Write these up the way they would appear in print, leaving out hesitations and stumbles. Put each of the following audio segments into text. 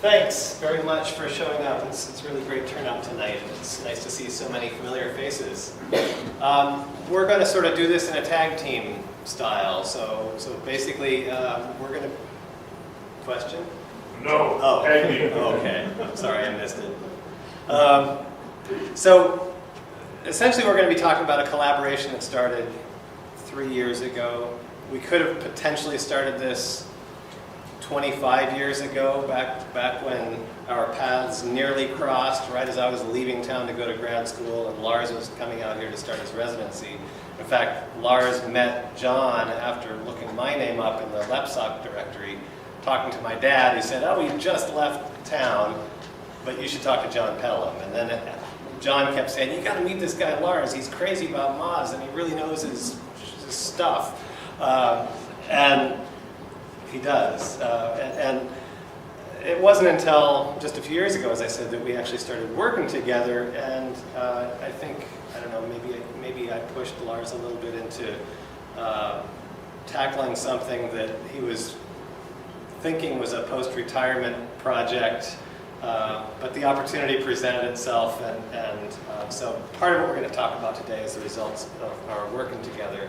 Thanks very much for showing up. It's really great turnout tonight. It's nice to see so many familiar faces. We're going to sort of do this in a tag team style. So basically, we're going to... Question? No. Oh, okay. Sorry, I missed it. So essentially, we're going to be talking about a collaboration that started 3 years ago. We could have potentially started this 25 years ago, back when our paths nearly crossed, right as I was leaving town to go to grad school, and Lars was coming out here to start his residency. In fact, Lars met John after looking my name up in the LEPSOC directory, talking to my dad. He said, "Oh, we just left town, but you should talk to John Pelham." And then John kept saying, "You got to meet this guy Lars. He's crazy about Moths, and he really knows his stuff." And he does. And it wasn't until just a few years ago, as I said, that we actually started working together. And I think, I don't know, maybe I pushed Lars a little bit into tackling something that he was thinking was a post-retirement project, but the opportunity presented itself. And so part of what we're going to talk about today is the results of our working together.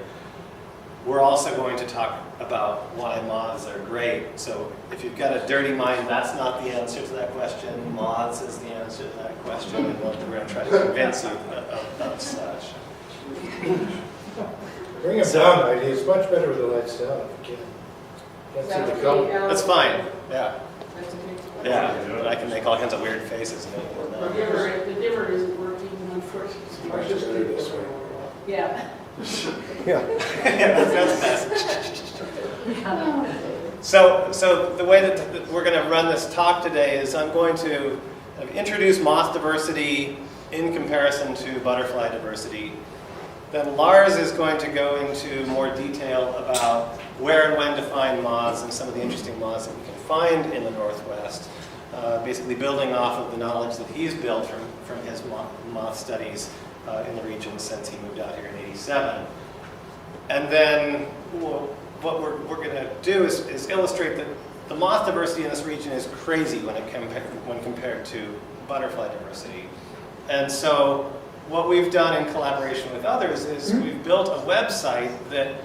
We're also going to talk about why moths are great. So if you've got a dirty mind, that's not the answer to that question. Moths is the answer to that question, and we're going to try to convince you of such. Bring them down, idea. It's much better with the lights down if you can. Can't see the color. That's fine, yeah. That's okay. Yeah, but I can make all kinds of weird faces. The dimmer isn't working, unfortunately. I just do it this way. Yeah. Yeah, that's best. So the way that we're going to run this talk today is I'm going to introduce moth diversity in comparison to butterfly diversity. Then Lars is going to go into more detail about where and when to find moths and some of the interesting moths that we can find in the Northwest, basically building off of the knowledge that he's built from his moth studies in the region since he moved out here in '87. And then what we're going to do is illustrate that the moth diversity in this region is crazy when compared to butterfly diversity. And so what we've done in collaboration with others is we've built a website that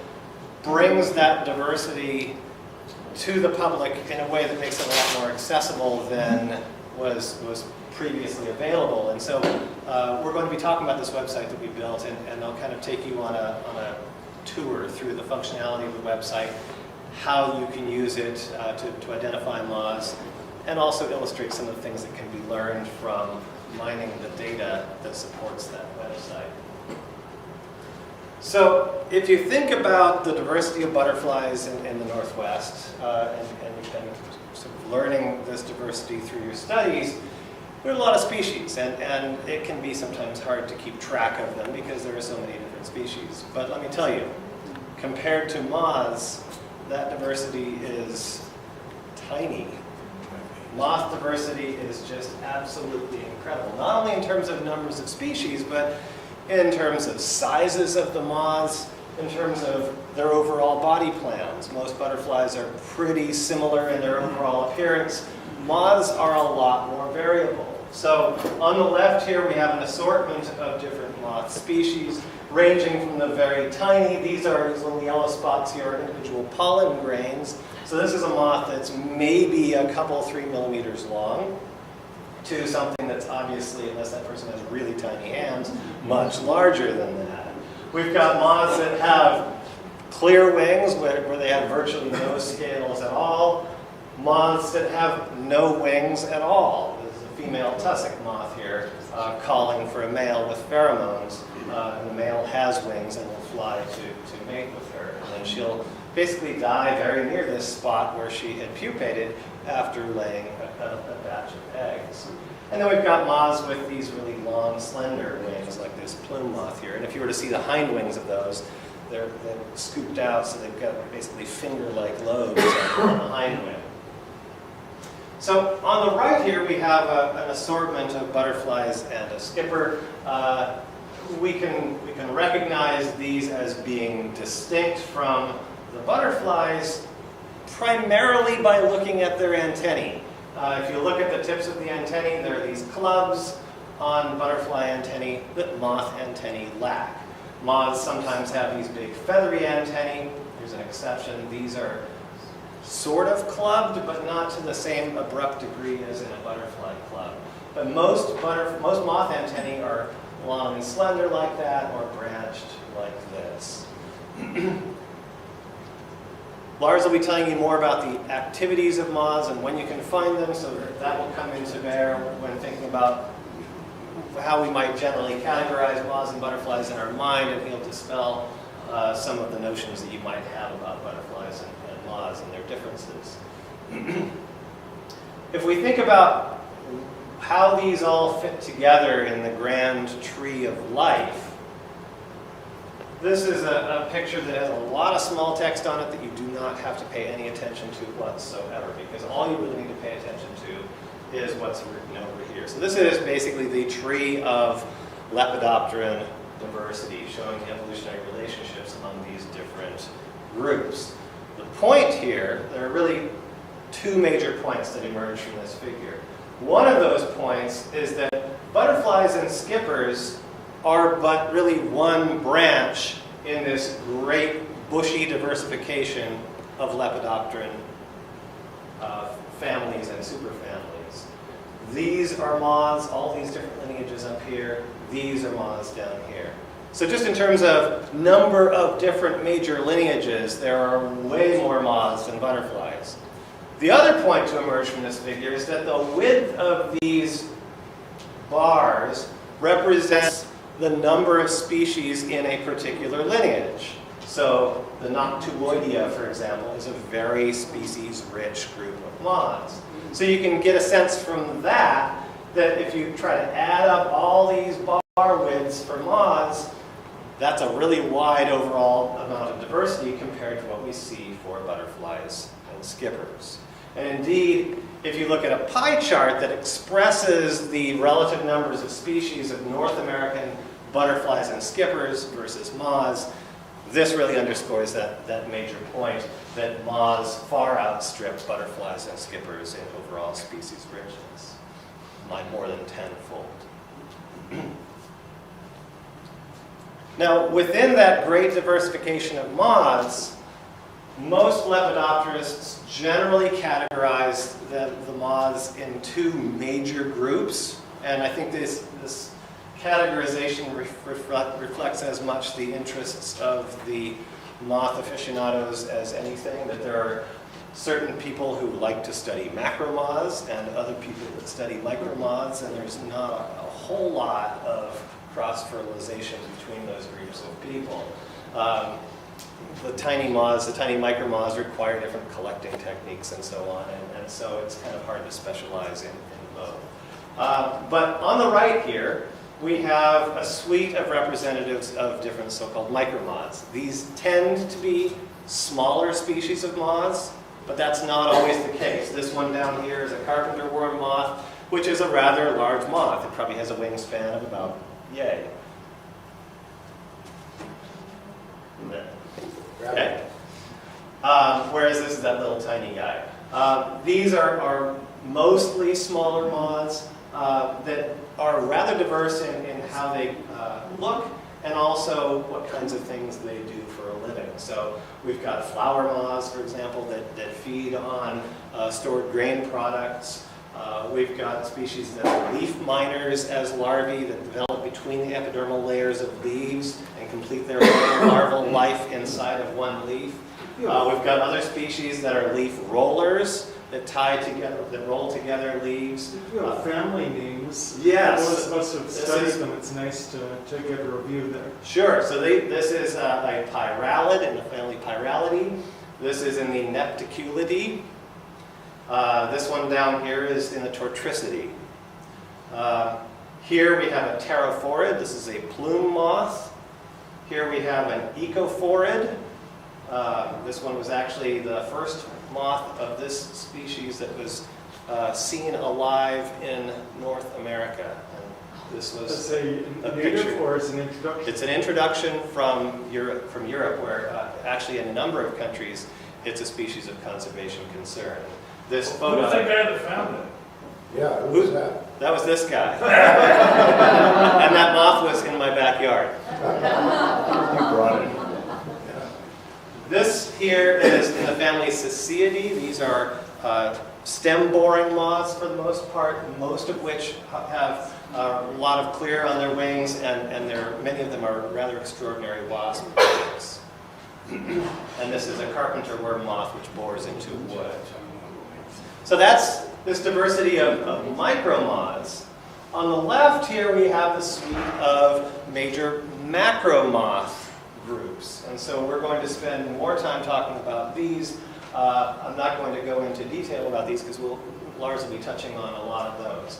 brings that diversity to the public in a way that makes it a lot more accessible than was previously available. And so we're going to be talking about this website that we built, and I'll kind of take you on a tour through the functionality of the website, how you can use it to identify moths, and also illustrate some of the things that can be learned from mining the data that supports that website. So if you think about the diversity of butterflies in the Northwest, and you've been sort of learning this diversity through your studies, there are a lot of species, and it can be sometimes hard to keep track of them because there are so many different species. But let me tell you, compared to moths, that diversity is tiny. Moth diversity is just absolutely incredible, not only in terms of numbers of species, but in terms of sizes of the moths, in terms of their overall body plans. Most butterflies are pretty similar in their overall appearance. Moths are a lot more variable. So on the left here we have an assortment of different moth species, ranging from the very tiny, these little yellow spots here are individual pollen grains. So this is a moth that's maybe a couple, 3 millimeters long, to something that's obviously, unless that person has really tiny hands, much larger than that. We've got moths that have clear wings, where they have virtually no scales at all. Moths that have no wings at all. There's a female tussock moth here calling for a male with pheromones. And the male has wings and will fly to mate with her. And then she'll basically die very near this spot where she had pupated after laying a batch of eggs. And then we've got moths with these really long, slender wings, like this plume moth here. And if you were to see the hind wings of those, they're scooped out, so they've got basically finger-like lobes on the hind wing. So on the right here, we have an assortment of butterflies and a skipper. We can recognize these as being distinct from the butterflies primarily by looking at their antennae. If you look at the tips of the antennae, there are these clubs on butterfly antennae that moth antennae lack. Moths sometimes have these big feathery antennae. Here's an exception. These are sort of clubbed, but not to the same abrupt degree as in a butterfly club. But most moth antennae are long and slender like that, or branched like this. Lars will be telling you more about the activities of moths and when you can find them, so that will come into bear when thinking about how we might generally categorize moths and butterflies in our mind, and he'll dispel some of the notions that you might have about butterflies and moths and their differences. If we think about how these all fit together in the grand tree of life, this is a picture that has a lot of small text on it that you do not have to pay any attention to whatsoever, because all you really need to pay attention to is what's written over here. So this is basically the tree of Lepidopteran diversity, showing the evolutionary relationships among these different groups. The point here, there are really two major points that emerge from this figure. One of those points is that butterflies and skippers are but really one branch in this great bushy diversification of Lepidopteran families and superfamilies. These are moths, all these different lineages up here. These are moths down here. So just in terms of number of different major lineages, there are way more moths than butterflies. The other point to emerge from this figure is that the width of these bars represents the number of species in a particular lineage. So the Noctuoidea, for example, is a very species-rich group of moths. So you can get a sense from that if you try to add up all these bar widths for moths, that's a really wide overall amount of diversity compared to what we see for butterflies and skippers. And indeed, if you look at a pie chart that expresses the relative numbers of species of North American butterflies and skippers versus moths, this really underscores that major point that moths far outstrip butterflies and skippers in overall species richness, by more than tenfold. Now, within that great diversification of moths, most lepidopterists generally categorize the moths in two major groups, and I think this categorization reflects as much the interests of the moth aficionados as anything, that there are certain people who like to study macromoths and other people that study micromoths, and there's not a whole lot of cross-fertilization between those groups of people. The tiny moths, the tiny micromoths require different collecting techniques and so on, and so it's kind of hard to specialize in both. But on the right here, we have a suite of representatives of different so-called micromoths. These tend to be smaller species of moths, but that's not always the case. This one down here is a carpenter worm moth, which is a rather large moth. It probably has a wingspan of about yay. Okay. Whereas this is that little tiny guy. These are mostly smaller moths that are rather diverse in how they look and also what kinds of things they do for a living. So we've got flower moths, for example, that feed on stored grain products. We've got species that are leaf miners as larvae that develop between the epidermal layers of leaves and complete their larval life inside of one leaf. We've got other species that are leaf rollers that roll together leaves. You have family names. Yes. Those of us who have studied them, it's nice to get a review there. Sure. So this is a pyralid in the family Pyralidae. This is in the Nepticulidae. This one down here is in the Tortricidae. Here we have a pterophorid. This is a plume moth. Here we have an ecophorid. This one was actually the first moth of this species that was seen alive in North America. And this was a native or is an introduction? It's an introduction from Europe, where actually in a number of countries it's a species of conservation concern. this Who's photo. the guy that found it? Yeah, who was that? That was this guy. And that moth was in my backyard. You brought it. This here is in the family Ceciidae. These are stem-boring moths for the most part, most of which have a lot of clear on their wings, and many of them are rather extraordinary wasp eggs. And this is a carpenter worm moth which bores into wood. So that's this diversity of micromoths. On the left here we have the suite of major macromoth groups. And so we're going to spend more time talking about these. I'm not going to go into detail about these because Lars will be touching on a lot of those.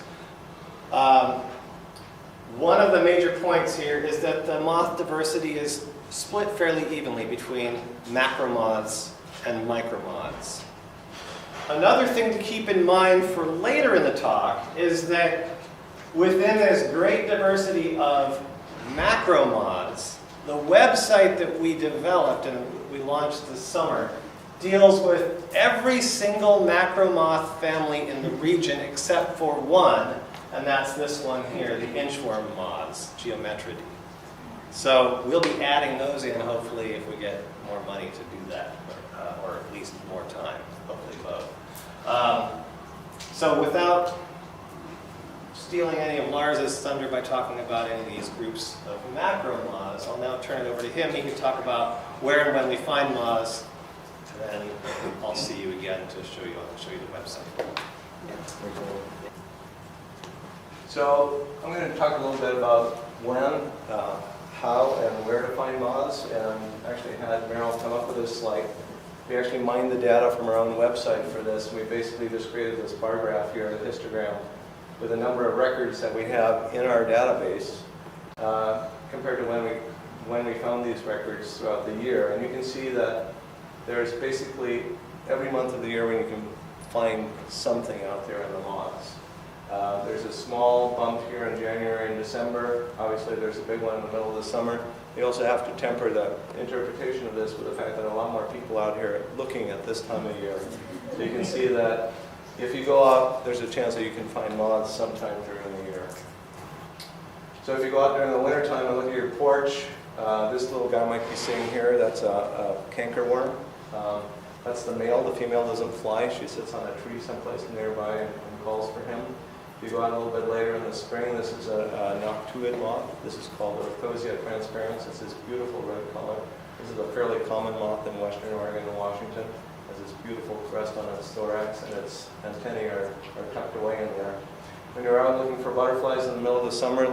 One of the major points here is that the moth diversity is split fairly evenly between macromoths and micromoths. Another thing to keep in mind for later in the talk is that within this great diversity of macromoths, the website that we developed and we launched this summer deals with every single macromoth family in the region except for one, and that's this one here, the inchworm moths, Geometridae. So we'll be adding those in, hopefully, if we get more money to do that, or at least more time, hopefully both. So without stealing any of Lars's thunder by talking about any of these groups of macromoths, I'll now turn it over to him. He can talk about where and when we find moths, and then I'll see you again to show you the website. So I'm going to talk a little bit about when, how, and where to find moths, and actually had Meryl come up with this slide. We actually mined the data from our own website for this. We basically just created this bar graph here, a histogram, with a number of records that we have in our database compared to when we found these records throughout the year. And you can see that there's basically every month of the year when you can find something out there in the moths. There's a small bump here in January and December. Obviously, there's a big one in the middle of the summer. You also have to temper the interpretation of this with the fact that a lot more people out here looking at this time of year. So you can see that if you go out, there's a chance that you can find moths sometime during the year. So if you go out during the winter time and look at your porch, this little guy might be sitting here. That's a cankerworm. That's the male. The female doesn't fly. She sits on a tree someplace nearby and calls for him. If you go out a little bit later in the spring, this is a noctuid moth. This is called Orthosia transparens. It's this beautiful red color. This is a fairly common moth in western Oregon and Washington. It has this beautiful crest on its thorax, and its antennae are tucked away in there. When you're out looking for butterflies in the middle of the summer,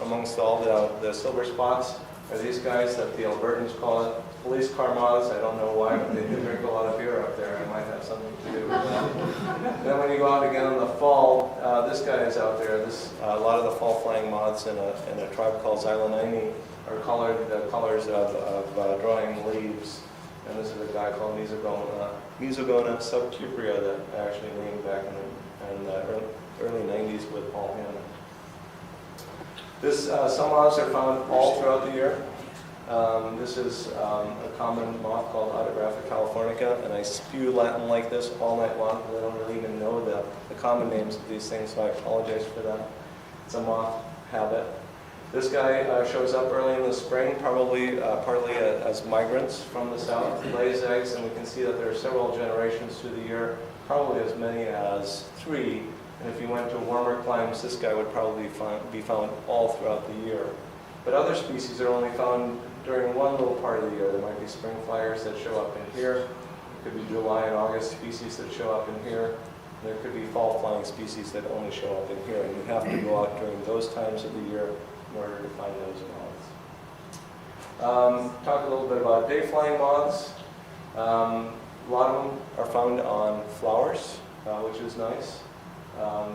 amongst all the silver spots are these guys that the Albertans call it police car moths. I don't know why, but they do drink a lot of beer up there. It might have something to do with that. Then when you go out again in the fall, this guy is out there. A lot of the fall flying moths in a tribe called Xylonini are colored the colors of drying leaves. And this is a guy called Mesogona subcuprea that I actually named back in the early 90s with Paul Hannon. Some moths are found all throughout the year. This is a common moth called Autographa californica, and I spew Latin like this all night long because I don't really even know the common names of these things, so I apologize for that. It's a moth habit. This guy shows up early in the spring, probably partly as migrants from the south, lays eggs, and we can see that there are several generations through the year, probably as many as 3. And if you went to warmer climes, this guy would probably be found all throughout the year. But other species are only found during one little part of the year. There might be spring flyers that show up in here. There could be July and August species that show up in here. And there could be fall flying species that only show up in here. And you have to go out during those times of the year in order to find those moths. Talk a little bit about day flying moths. A lot of them are found on flowers, which is nice.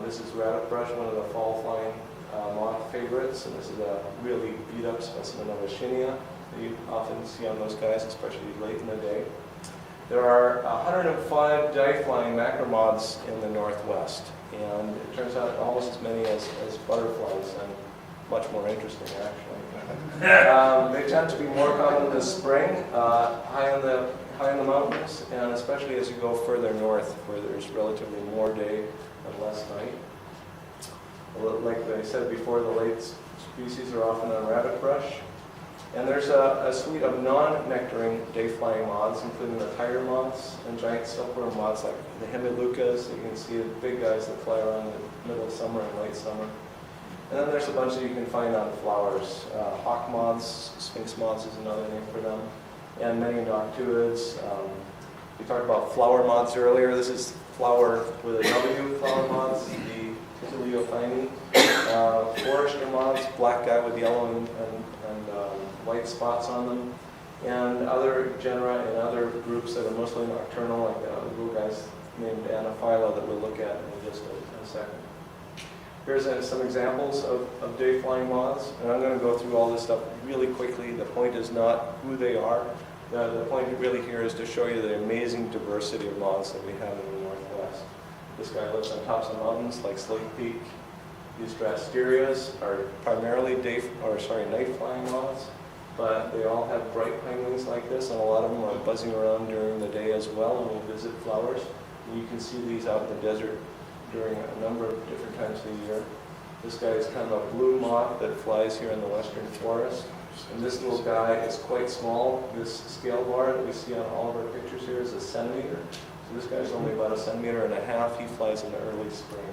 This is rabbit brush, one of the fall flying moth favorites, and this is a really beat up specimen of a Shinia that you often see on those guys, especially late in the day. There are 105 day-flying macromoths in the Northwest, and it turns out almost as many as butterflies, and much more interesting actually. They tend to be more common in the spring, high high in the mountains, and especially as you go further north, where there's relatively more day and less night. Like I said before, the late species are often on rabbit brush. And there's a suite of non-nectaring day-flying moths, including the tiger moths and giant silkworm moths like the hemilucas. You can see the big guys that fly around in the middle of summer and late summer. And then there's a bunch that you can find on flowers. Hawk moths, sphinx moths is another name for them, and many noctuids. We talked about flower moths earlier. This is flower with a W, flower moths, the Heliophyne. Forester moths, black guy with yellow and white spots on them, and other genera and other groups that are mostly nocturnal, like the little guys named Anophylla that we'll look at in just a second. Here's some examples of day-flying moths, and I'm going to go through all this stuff really quickly. The point is not who they are. The point really here is to show you the amazing diversity of moths that we have in the Northwest. This guy lives on tops of mountains like Slate Peak. These Drasterias are primarily night-flying moths, but they all have bright hind wings like this, and a lot of them are buzzing around during the day as well and will visit flowers. And you can see these out in the desert during a number of different times of the year. This guy is kind of a blue moth that flies here in the western forest. And this little guy is quite small. This scale bar that we see on all of our pictures here is a centimeter. So this guy's only about 1.5 centimeters. He flies in the early spring.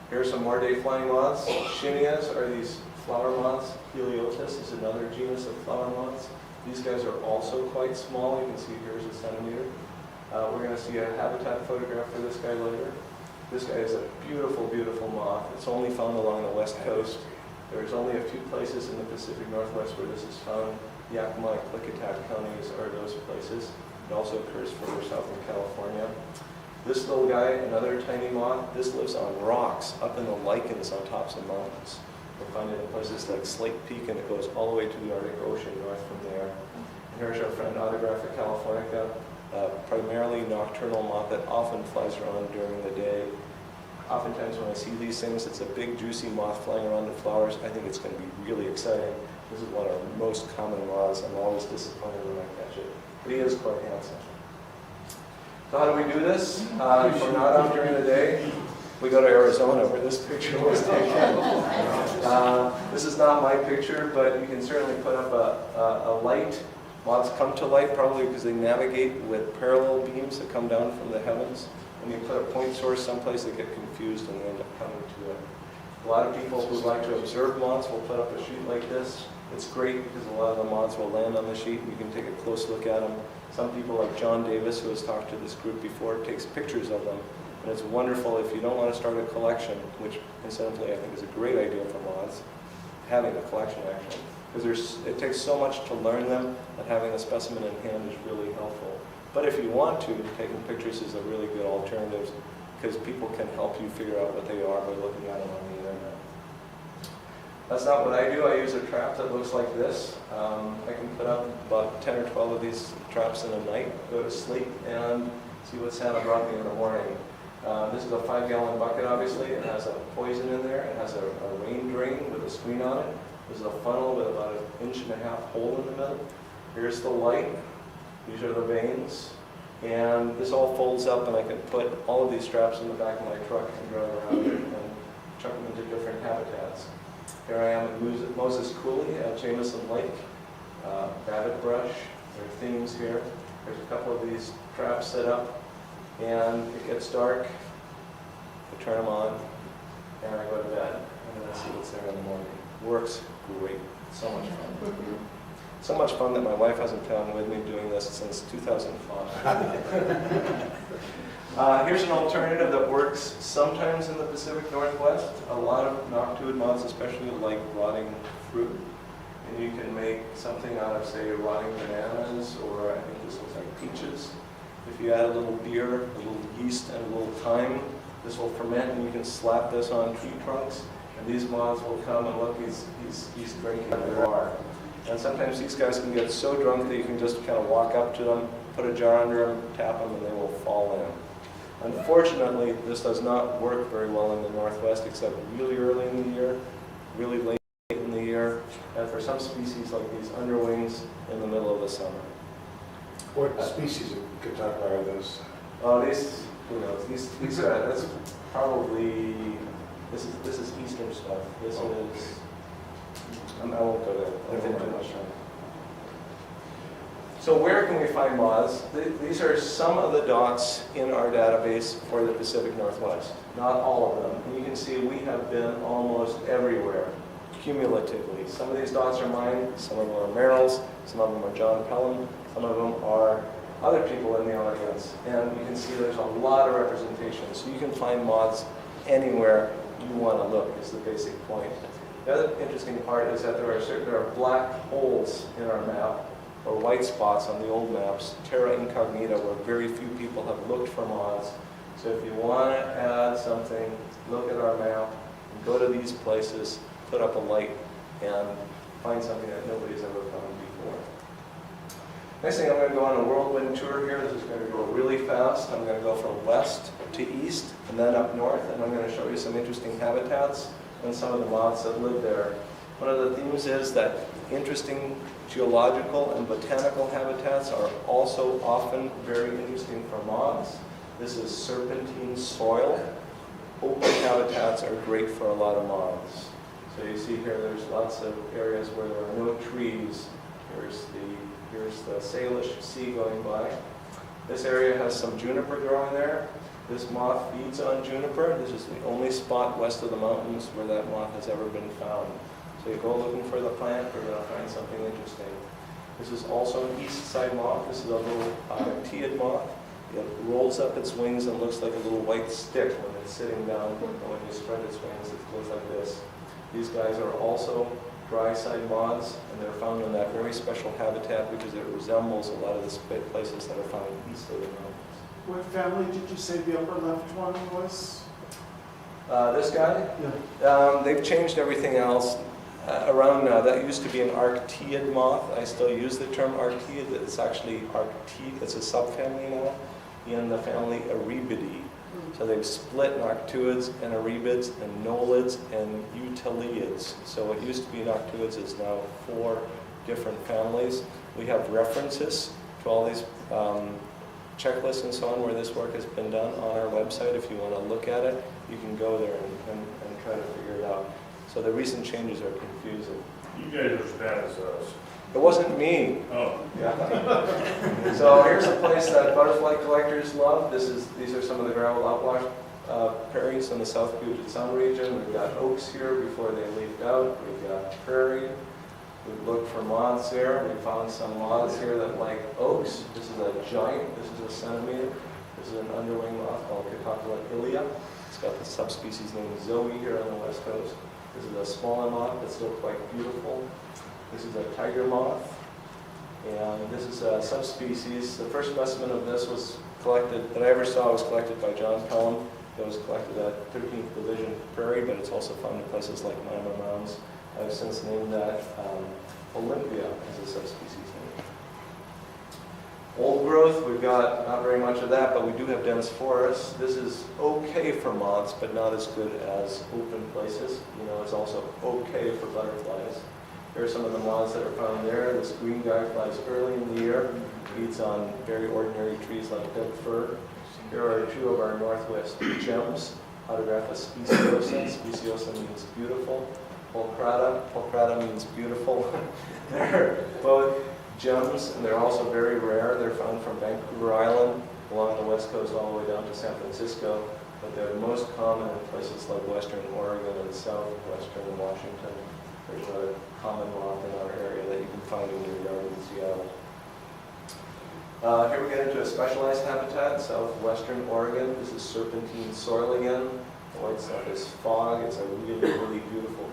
Here are some more day-flying moths. Shinias are these flower moths. Heliotis is another genus of flower moths. These guys are also quite small. You can see here's 1 centimeter. We're going to see a habitat photograph for this guy later. This guy is a beautiful, beautiful moth. It's only found along the west coast. There's only a few places in the Pacific Northwest where this is found. Yakima and Klickitat counties are those places. It also occurs further south in California. This little guy, another tiny moth, this lives on rocks up in the lichens on tops of mountains. You'll find it in places like Slate Peak, and it goes all the way to the Arctic Ocean north from there. And here's our friend Autographic californica, primarily nocturnal moth that often flies around during the day. Oftentimes when I see these things, it's a big juicy moth flying around the flowers. I think it's going to be really exciting. This is one of our most common moths. I'm always disappointed when I catch it. But he is quite handsome. So how do we do this? If we're not out during the day, we go to Arizona where this picture was taken. This is not my picture, but you can certainly put up a light. Moths come to light probably because they navigate with parallel beams that come down from the heavens. And you put a point source someplace, they get confused and they end up coming to it. A lot of people who like to observe moths will put up a sheet like this. It's great because a lot of the moths will land on the sheet and you can take a close look at them. Some people like John Davis, who has talked to this group before, takes pictures of them. And it's wonderful if you don't want to start a collection, which incidentally I think is a great idea for moths, having a collection actually. Because it takes so much to learn them that having a specimen in hand is really helpful. But if you want to, taking pictures is a really good alternative because people can help you figure out what they are by looking at them on the internet. That's not what I do. I use a trap that looks like this. I can put up about 10 or 12 of these traps in a night, go to sleep, and see what Santa brought me in the morning. This is a 5-gallon bucket, obviously. It has a poison in there. It has a rain drain with a screen on it. This is a funnel with about 1.5 inch hole in the middle. Here's the light. These are the veins. And this all folds up, and I can put all of these straps in the back of my truck and drive around it and chuck them into different habitats. Here I am at Moses Coulee at Jameson Lake. Rabbit brush. There are themes here. There's a couple of these traps set up. And it gets dark. I turn them on, and I go to bed. And then I see what's there in the morning. Works great. So much fun. So much fun that my wife hasn't found with me doing this since 2005. Here's an alternative that works sometimes in the Pacific Northwest. A lot of noctuid moths especially like rotting fruit. And you can make something out of, say, rotting bananas, or I think this looks like peaches. If you add a little beer, a little yeast, and a little thyme, this will ferment, and you can slap this on tree trunks. And these moths will come and look, he's drinking at the bar. And sometimes these guys can get so drunk that you can just kind of walk up to them, put a jar under them, tap them, and they will fall in. Unfortunately, this does not work very well in the Northwest, except really early in the year, really late in the year, and for some species like these underwings in the middle of the summer. What species of guitar are those? Oh, these, who knows, these are, that's probably, this is Eastern stuff. This is, I won't go there, I didn't too much time. So where can we find moths? These are some of the dots in our database for the Pacific Northwest. Not all of them. And you can see we have been almost everywhere, cumulatively. Some of these dots are mine, some of them are Merrill's, some of them are John Pelham, some of them are other people in the audience. And you can see there's a lot of representation. So you can find moths anywhere you want to look, is the basic point. The other interesting part is that there are black holes in our map, or white spots on the old maps, terra incognita, where very few people have looked for moths. So if you want to add something, look at our map, go to these places, put up a light, and find something that nobody's ever found before. Next thing, I'm going to go on a whirlwind tour here. This is going to go really fast. I'm going to go from west to east, and then up north, and I'm going to show you some interesting habitats and some of the moths that live there. One of the themes is that interesting geological and botanical habitats are also often very interesting for moths. This is serpentine soil. Open habitats are great for a lot of moths. So you see here there's lots of areas where there are no trees. Here's the Salish Sea going by. This area has some juniper growing there. This moth feeds on juniper. This is the only spot west of the mountains where that moth has ever been found. So you go looking for the plant, you're going to find something interesting. This is also an east side moth. This is a little teid moth. It rolls up its wings and looks like a little white stick when it's sitting down. And when you spread its wings, it goes like this. These guys are also dry side moths, and they're found in that very special habitat because it resembles a lot of the places that are found east of the mountains. What family did you say the upper left one was? This guy? Yeah. They've changed everything else. Around now, that used to be an arctiid moth. I still use the term arctiid. It's actually arctiid. It's a subfamily now in the family Erebidae. So they've split noctuids and Erebids and Nolids and Utiliids. So what used to be noctuids is now 4 different families. We have references to all these checklists and so on where this work has been done on our website. If you want to look at it, you can go there and try to figure it out. So the recent changes are confusing. You guys are as bad as us. It wasn't me. Oh. Yeah. So here's a place that butterfly collectors love. These are some of the gravel outwash prairies in the South Puget Sound region. We've got oaks here before they leafed out. We've got prairie. We've looked for moths there. We found some moths here that like oaks. This is a giant. This is a centimeter. This is an underwing moth called Catocula ilia. It's got the subspecies named Zoe here on the west coast. This is a smaller moth that's still quite beautiful. This is a tiger moth, and this is a subspecies. The first specimen of this was collected, that I ever saw, was collected by John Pelham. It was collected at 13th Division Prairie, but it's also found in places like Mama Mounds. I've since named that Olympia as a subspecies name. Old growth, we've got not very much of that, but we do have dense forests. This is okay for moths, but not as good as open places. You know, it's also okay for butterflies. Here are some of the moths that are found there. This green guy flies early in the year, feeds on very ordinary trees like dead fir. Here are 2 of our northwest gems, Autographa speciosa. Speciosa means beautiful. Pulcrata means beautiful. They're both gems, and they're also very rare. They're found from Vancouver Island along the west coast all the way down to San Francisco, but they're most common in places like western Oregon and southwestern Washington. There's another common moth in our area that you can find in your yard in Seattle. Here we get into a specialized habitat, southwestern Oregon. This is serpentine soil again. The white stuff is fog. It's a really, really beautiful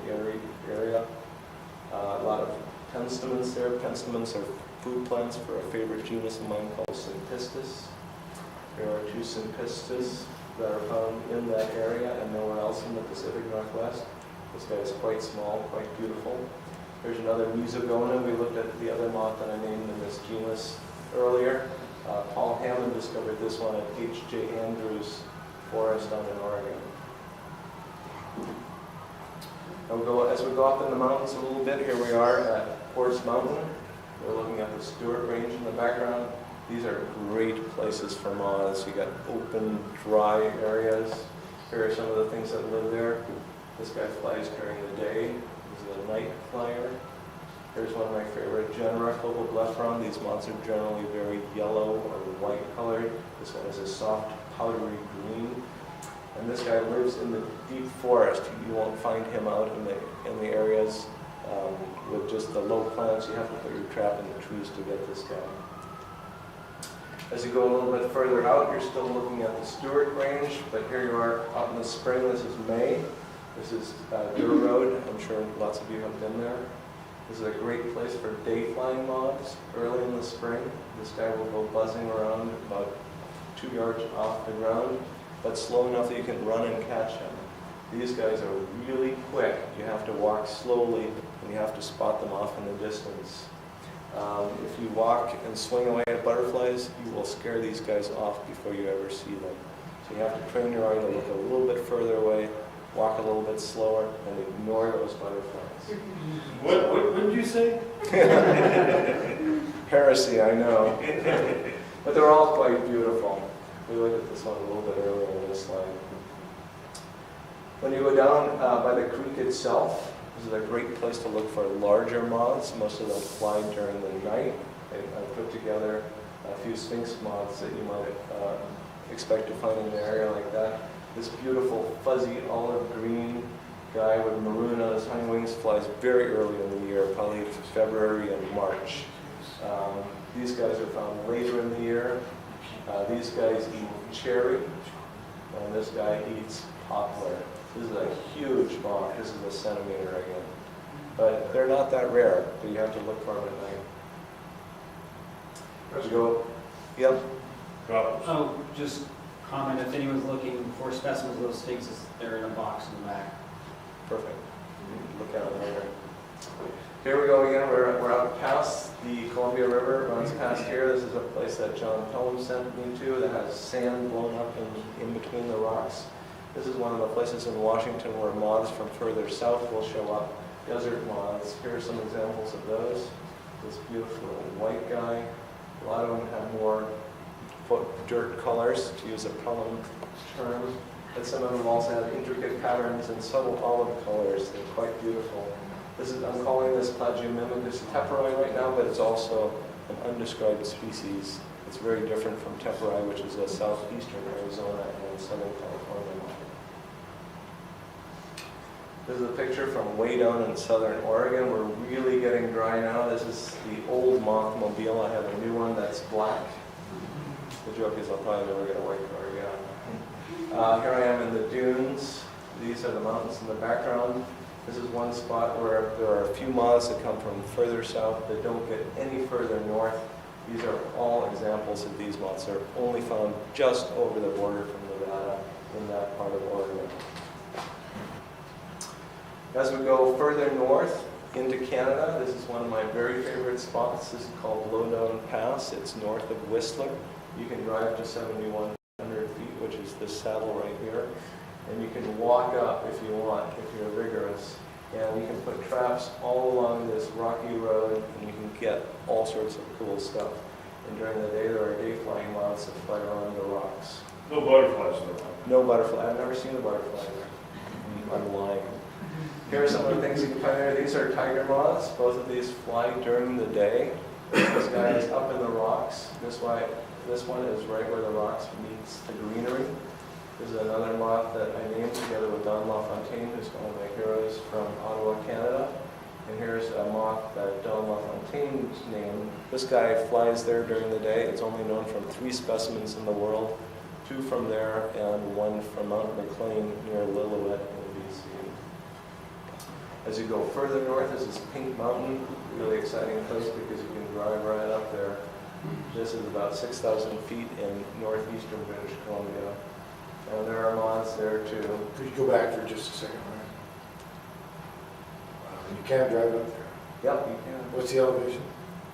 area. A lot of penstemons there. Penstemons are food plants for a favorite genus of mine called Sympistus. There are 2 Sympistus that are found in that area and nowhere else in the Pacific Northwest. This guy is quite small, quite beautiful. There's another Mesogona. We looked at the other moth that I named in this genus earlier. Paul Hammond discovered this one at H.J. Andrews Forest down in Oregon. As we go up in the mountains a little bit, here we are at Horse Mountain. We're looking at the Stewart Range in the background. These are great places for moths. You got open, dry areas. Here are some of the things that live there. This guy flies during the day. He's a night flyer. Here's one of my favorite, genera cobeblepharon. These moths are generally very yellow or white colored. This one is a soft, powdery green. And this guy lives in the deep forest. You won't find him out in the areas with just the low plants. You have to put your trap in the trees to get this guy. As you go a little bit further out, you're still looking at the Stewart Range, but here you are out in the spring. This is May. This is Dur Road. I'm sure lots of you have been there. This is a great place for day flying moths early in the spring. This guy will go buzzing around about 2 yards off the ground, but slow enough that you can run and catch him. These guys are really quick. You have to walk slowly, and you have to spot them off in the distance. If you walk and swing away at butterflies, you will scare these guys off before you ever see them. So you have to train your eye to look a little bit further away, walk a little bit slower, and ignore those butterflies. What did you say? Heresy, I know. But they're all quite beautiful. We looked at this one a little bit earlier in this slide. When you go down by the creek itself, this is a great place to look for larger moths. Most of them fly during the night. I put together a few sphinx moths that you might expect to find in an area like that. This beautiful fuzzy olive green guy with maroon on his hind wings flies very early in the year, probably February and March. These guys are found later in the year. These guys eat cherry, and this guy eats poplar. This is a huge moth. This is a centimeter again. But they're not that rare, but you have to look for them at night. You go, yep. Crabos. Oh, just comment, if anyone's looking for specimens of those sphinxes, they're in a box in the back. Perfect. Look at it later. Here we go again. We're out past the Columbia River. It runs past here. This is a place that John Pelham sent me to that has sand blown up in between the rocks. This is one of the places in Washington where moths from further south will show up. Desert moths. Here are some examples of those. This beautiful white guy. A lot of them have more dirt colors, to use a Pelham term. But some of them also have intricate patterns and subtle olive colors. They're quite beautiful. I'm calling this Plagiomimicus teperi right now, but it's also an undescribed species. It's very different from teperi, which is a southeastern Arizona and southern California moth. This is a picture from way down in southern Oregon. We're really getting dry now. This is the old moth mobile. I have a new one that's black. The joke is I'll probably never get a white car again. Here I am in the dunes. These are the mountains in the background. This is one spot where there are a few moths that come from further south that don't get any further north. These are all examples of these moths. They're only found just over the border from Nevada in that part of Oregon. As we go further north into Canada, this is one of my very favorite spots. This is called Lowdown Pass. It's north of Whistler. You can drive to 7,100 feet, which is this saddle right here. And you can walk up if you want, if you're vigorous. And you can put traps all along this rocky road, and you can get all sorts of cool stuff. And during the day, there are day-flying moths that fly around the rocks. No butterflies though. No butterfly. I've never seen a butterfly there. I'm lying. Here are some of the things you can find there. These are tiger moths. Both of these fly during the day. This guy is up in the rocks. This one is right where the rocks meets the greenery. This is another moth that I named together with Don LaFontaine, who's one of my heroes from Ottawa, Canada. And here's a moth that Don LaFontaine's named. This guy flies there during the day. It's only known from 3 specimens in the world, 2 from there and 1 from Mount McLean near Lillooet in BC. As you go further north, this is Pink Mountain, really exciting place because you can drive right up there. This is about 6,000 feet in northeastern British Columbia. And there are moths there too. Could you go back for just a second, Ryan? Wow, and you can't drive up there. Yep, you can. What's the elevation?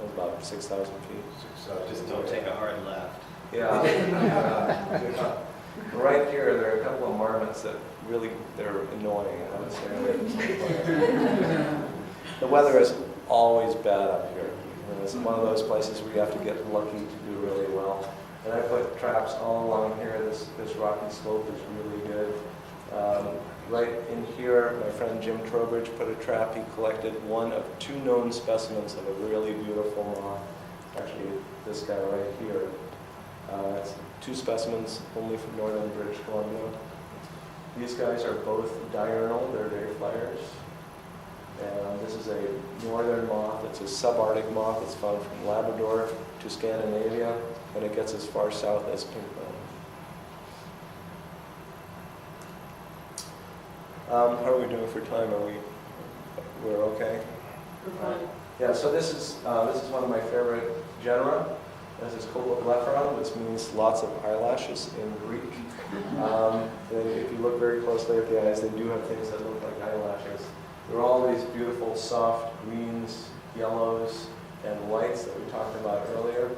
It's about 6,000 feet. 6,000. Just don't take a hard left. Yeah. Right here, there are a couple of marmots that really, they're annoying. I would say. The weather is always bad up here. And it's one of those places where you have to get lucky to do really well. And I put traps all along here. This rocky slope is really good. Right in here, my friend Jim Trowbridge put a trap. He collected one of 2 known specimens of a really beautiful moth. Actually, this guy right here. It's 2 specimens only from northern British Columbia. These guys are both diurnal, they're day flyers. And this is a northern moth. It's a subarctic moth. It's found from Labrador to Scandinavia, and it gets as far south as Pinkman. How are we doing for time? We're okay? We're fine. Yeah, so this is one of my favorite genera. This is Copoblepharon, which means lots of eyelashes in Greek. If you look very closely at the eyes, they do have things that look like eyelashes. There are all these beautiful soft greens, yellows, and whites that we talked about earlier.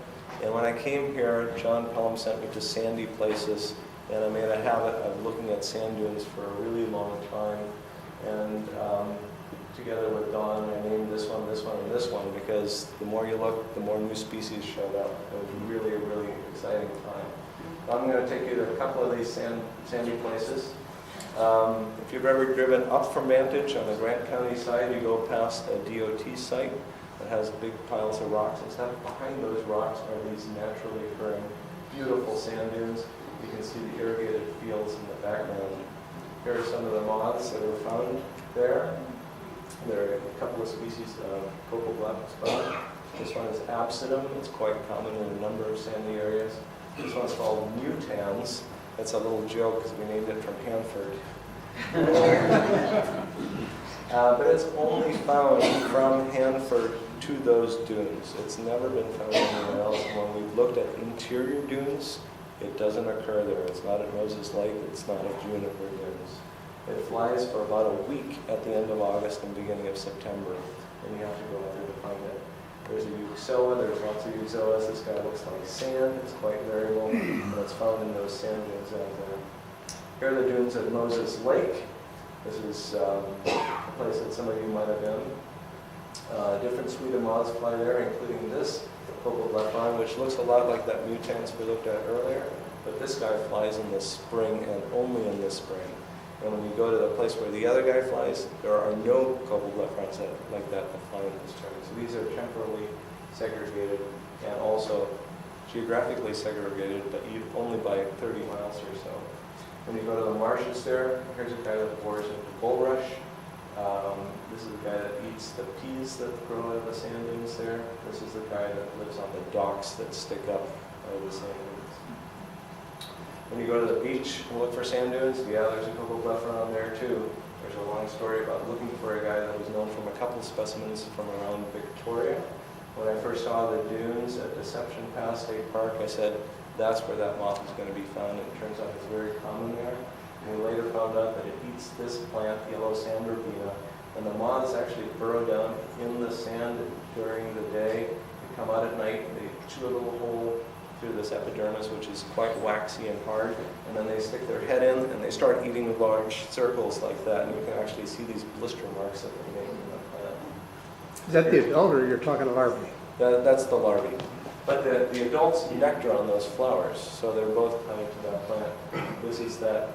And when I came here, John Pelham sent me to sandy places, and I made a habit of looking at sand dunes for a really long time. And together with Don, I named this one, and this one, because the more you look, the more new species showed up. It was really a really exciting time. I'm going to take you to a couple of these sandy places. If you've ever driven up from Vantage on the Grant County side, you go past a DOT site that has big piles of rocks and stuff. Behind those rocks are these naturally occurring beautiful sand dunes. You can see the irrigated fields in the background. Here are some of the moths that were found there. There are a couple of species of Copoblepharon. This one is absidum. It's quite common in a number of sandy areas. This one's called mutans. That's a little joke because we named it from Hanford. But it's only found from Hanford to those dunes. It's never been found anywhere else. And when we've looked at interior dunes, it doesn't occur there. It's not at Moses Lake. It's not at Juniper Dunes. It flies for about a week at the end of August and beginning of September, and you have to go out there to find it. There's a euxoa. There's lots of euxoas. This guy looks like sand. It's quite variable, and it's found in those sand dunes out there. Here are the dunes at Moses Lake. This is a place that some of you might have been. A different suite of moths fly there, including this Copoblepharon, which looks a lot like that mutans we looked at earlier, but this guy flies in the spring and only in the spring. And when you go to the place where the other guy flies, there are no Copoblepharons like that fly in this spring. So these are temporally segregated and also geographically segregated, but only by 30 miles or so. When you go to the marshes there, here's a guy that bores into bulrush. This is the guy that eats the peas that grow out of the sand dunes there. This is the guy that lives on the docks that stick up out of the sand dunes. When you go to the beach and look for sand dunes, yeah, there's a Copoblepharon there too. There's a long story about looking for a guy that was known from a couple specimens from around Victoria. When I first saw the dunes at Deception Pass State Park, I said, that's where that moth is going to be found, and it turns out it's very common there. And we later found out that it eats this plant, yellow sand verbena, and the moths actually burrow down in the sand during the day. They come out at night, they chew a little hole through this epidermis, which is quite waxy and hard, and then they stick their head in and they start eating large circles like that, and you can actually see these blister marks that they make in the plant. Is that the adult or you're talking larvae? That's the larvae. But the adults nectar on those flowers, so they're both tied to that plant. This is that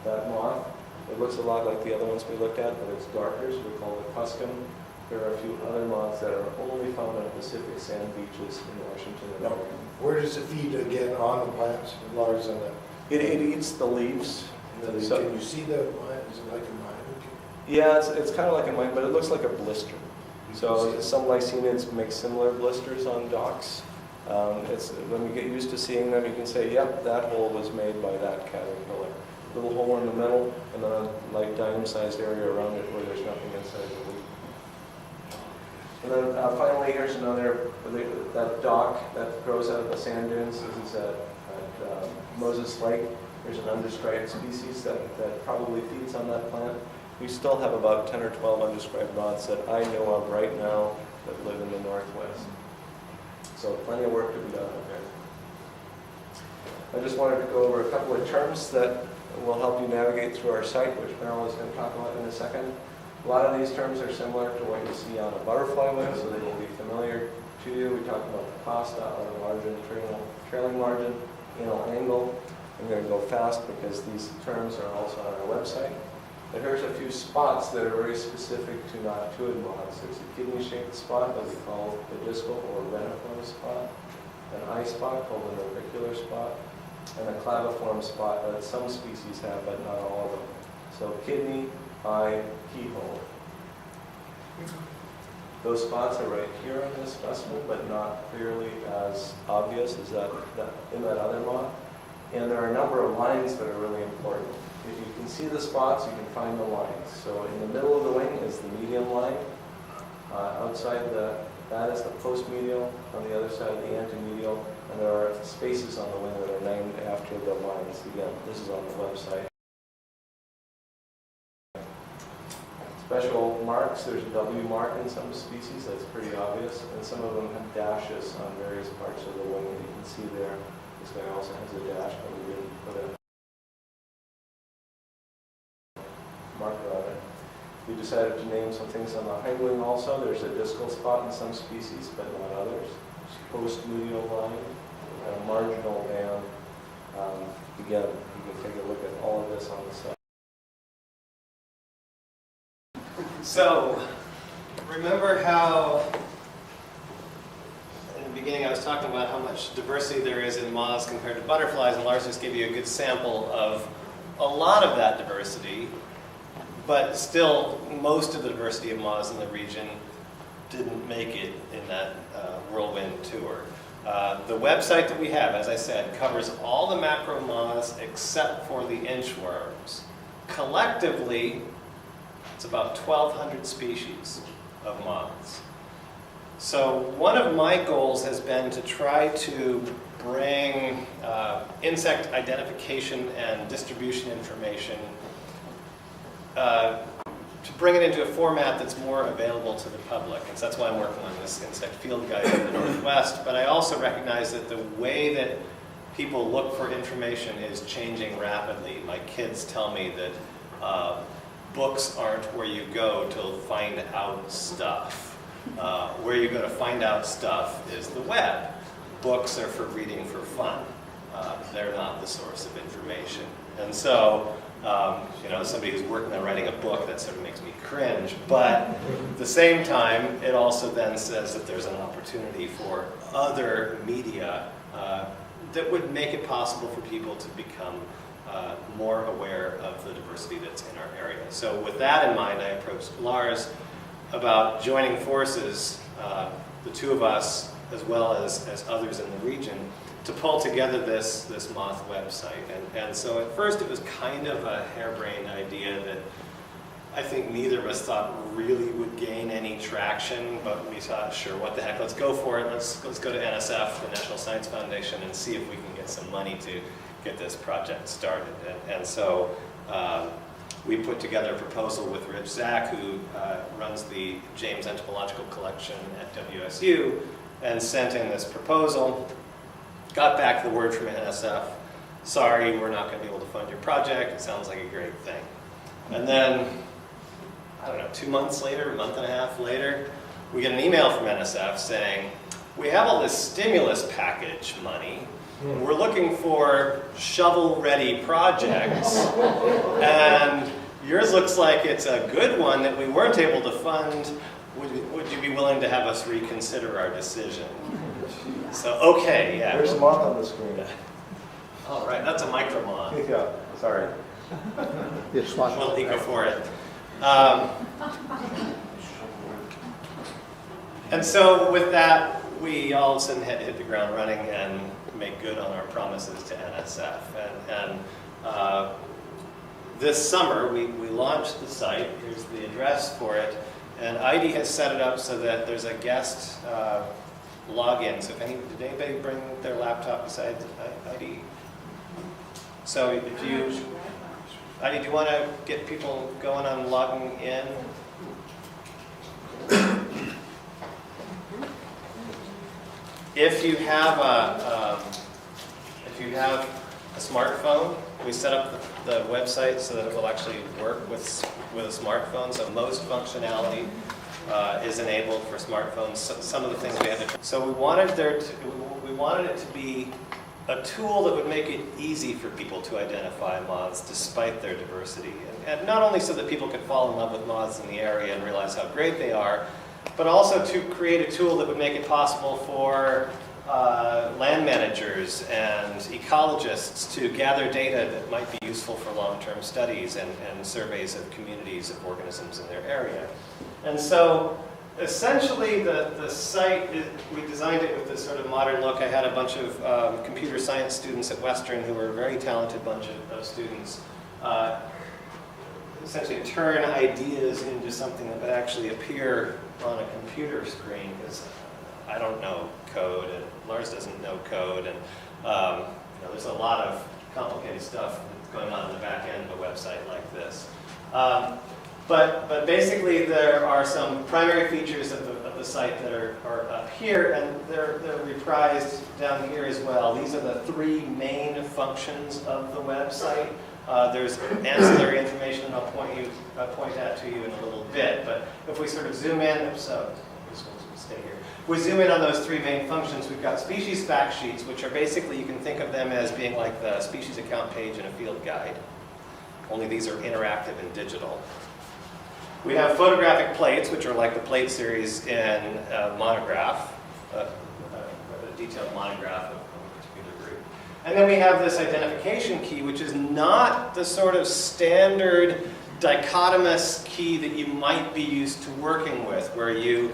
moth. It looks a lot like the other ones we looked at, but it's darker, so we call it Cuscum. There are a few other moths that are only found on Pacific sand beaches in Washington and Oregon. Where does it feed again on the plants, larvae on the? It eats the leaves. Can you see the mine? Is it like a mine? Yeah, it's kind of like a mine, but it looks like a blister. So some lycaenids make similar blisters on docks. When you get used to seeing them, you can say, yep, that hole was made by that caterpillar. Little hole in the middle, and then a like dime-sized area around it where there's nothing inside the leaf. And then finally, here's another, that dock that grows out of the sand dunes. This is at Moses Lake. There's an undescribed species that probably feeds on that plant. We still have about 10 or 12 undescribed moths that I know of right now that live in the Northwest. So plenty of work to be done out there. I just wanted to go over a couple of terms that will help you navigate through our site, which Meryl is going to talk about in a second. A lot of these terms are similar to what you see on a butterfly wing, so they will be familiar to 2, we talked about the costa, outer margin, trailing margin, anal angle. I'm going to go fast because these terms are also on our website. But here's a few spots that are very specific to noctuid moths. There's a kidney-shaped spot that we call the discal or reniform spot, an eye spot called an orbicular spot, and a claviform spot that some species have, but not all of them. So kidney, eye, keyhole. Those spots are right here on this specimen, but not clearly as obvious as in that other moth. And there are a number of lines that are really important. If you can see the spots, you can find the lines. So in the middle of the wing is the median line. Outside that is the postmedial, on the other side the antemedial, and there are spaces on the wing that are named after the lines. Again, this is on the website. Special marks, there's a W mark in some species, that's pretty obvious, and some of them have dashes on various parts of the wing that you can see there. This guy also has a dash, but we didn't put a marker on it. We decided to name some things on the hind wing also. There's a discal spot in some species, but not others. Postmedial line, and a marginal band. Again, you can take a look at all of this on the site. So, remember how in the beginning I was talking about how much diversity there is in moths compared to butterflies, and Lars just gave you a good sample of a lot of that diversity, but still most of the diversity of moths in the region didn't make it in that whirlwind tour. The website that we have, as I said, covers all the macro moths except for the inchworms. Collectively, it's about 1,200 species of moths. So one of my goals has been to try to bring insect identification and distribution information, to bring it into a format that's more available to the public. And so that's why I'm working on this insect field guide in the Northwest. But I also recognize that the way that people look for information is changing rapidly. My kids tell me that books aren't where you go to find out stuff. Where you go to find out stuff is the web. Books are for reading for fun. They're not the source of information. And so, somebody who's working on writing a book, that sort of makes me cringe. But at the same time, it also then says that there's an opportunity for other media that would make it possible for people to become more aware of the diversity that's in our area. So with that in mind, I approached Lars about joining forces, the two of us, as well as others in the region, to pull together this moth website. And so at first it was kind of a harebrained idea that I think neither of us thought really would gain any traction, but we thought, sure, what the heck, let's go for it. Let's go to NSF, the National Science Foundation, and see if we can get some money to get this project started. And so we put together a proposal with Rich Zach, who runs the James Entomological Collection at WSU, and sent in this proposal. Got back the word from NSF, sorry, we're not going to be able to fund your project. It sounds like a great thing. And then, I don't know, 2 months later, a month and a half later, we get an email from NSF saying, we have all this stimulus package money. We're looking for shovel-ready projects, and yours looks like it's a good one that we weren't able to fund. Would you be willing to have us reconsider our decision? So, okay, yeah. There's a moth on the screen. All right, that's a micro moth. Yeah, sorry. It's swat. We'll eco for it. And so with that, we all of a sudden had to hit the ground running and make good on our promises to NSF. And this summer, we launched the site. Here's the address for it. And ID has set it up so that there's a guest login. So did anybody bring their laptop besides ID? So if you, ID, do you want to get people going on logging in? If you have a smartphone, we set up the website so that it will actually work with a smartphone. So most functionality is enabled for smartphones. Some of the things we had to. So we wanted it to be a tool that would make it easy for people to identify moths despite their diversity. And not only so that people could fall in love with moths in the area and realize how great they are, but also to create a tool that would make it possible for land managers and ecologists to gather data that might be useful for long-term studies and surveys of communities of organisms in their area. And so essentially the site, we designed it with this sort of modern look. I had a bunch of computer science students at Western who were a very talented bunch of students essentially turn ideas into something that would actually appear on a computer screen, because I don't know code and Lars doesn't know code, and there's a lot of complicated stuff going on in the back end of a website like this. But basically there are some primary features of the site that are up here, and they're reprised down here as well. These are the three main functions of the website. There's ancillary information I'll point out to you in a little bit, but if we sort of zoom in, so this will stay here. If we zoom in on those three main functions, we've got species fact sheets, which are basically, you can think of them as being like the species account page in a field guide, only these are interactive and digital. We have photographic plates, which are like the plate series in Monograph, a detailed monograph of a particular group. And then we have this identification key, which is not the sort of standard dichotomous key that you might be used to working with, where you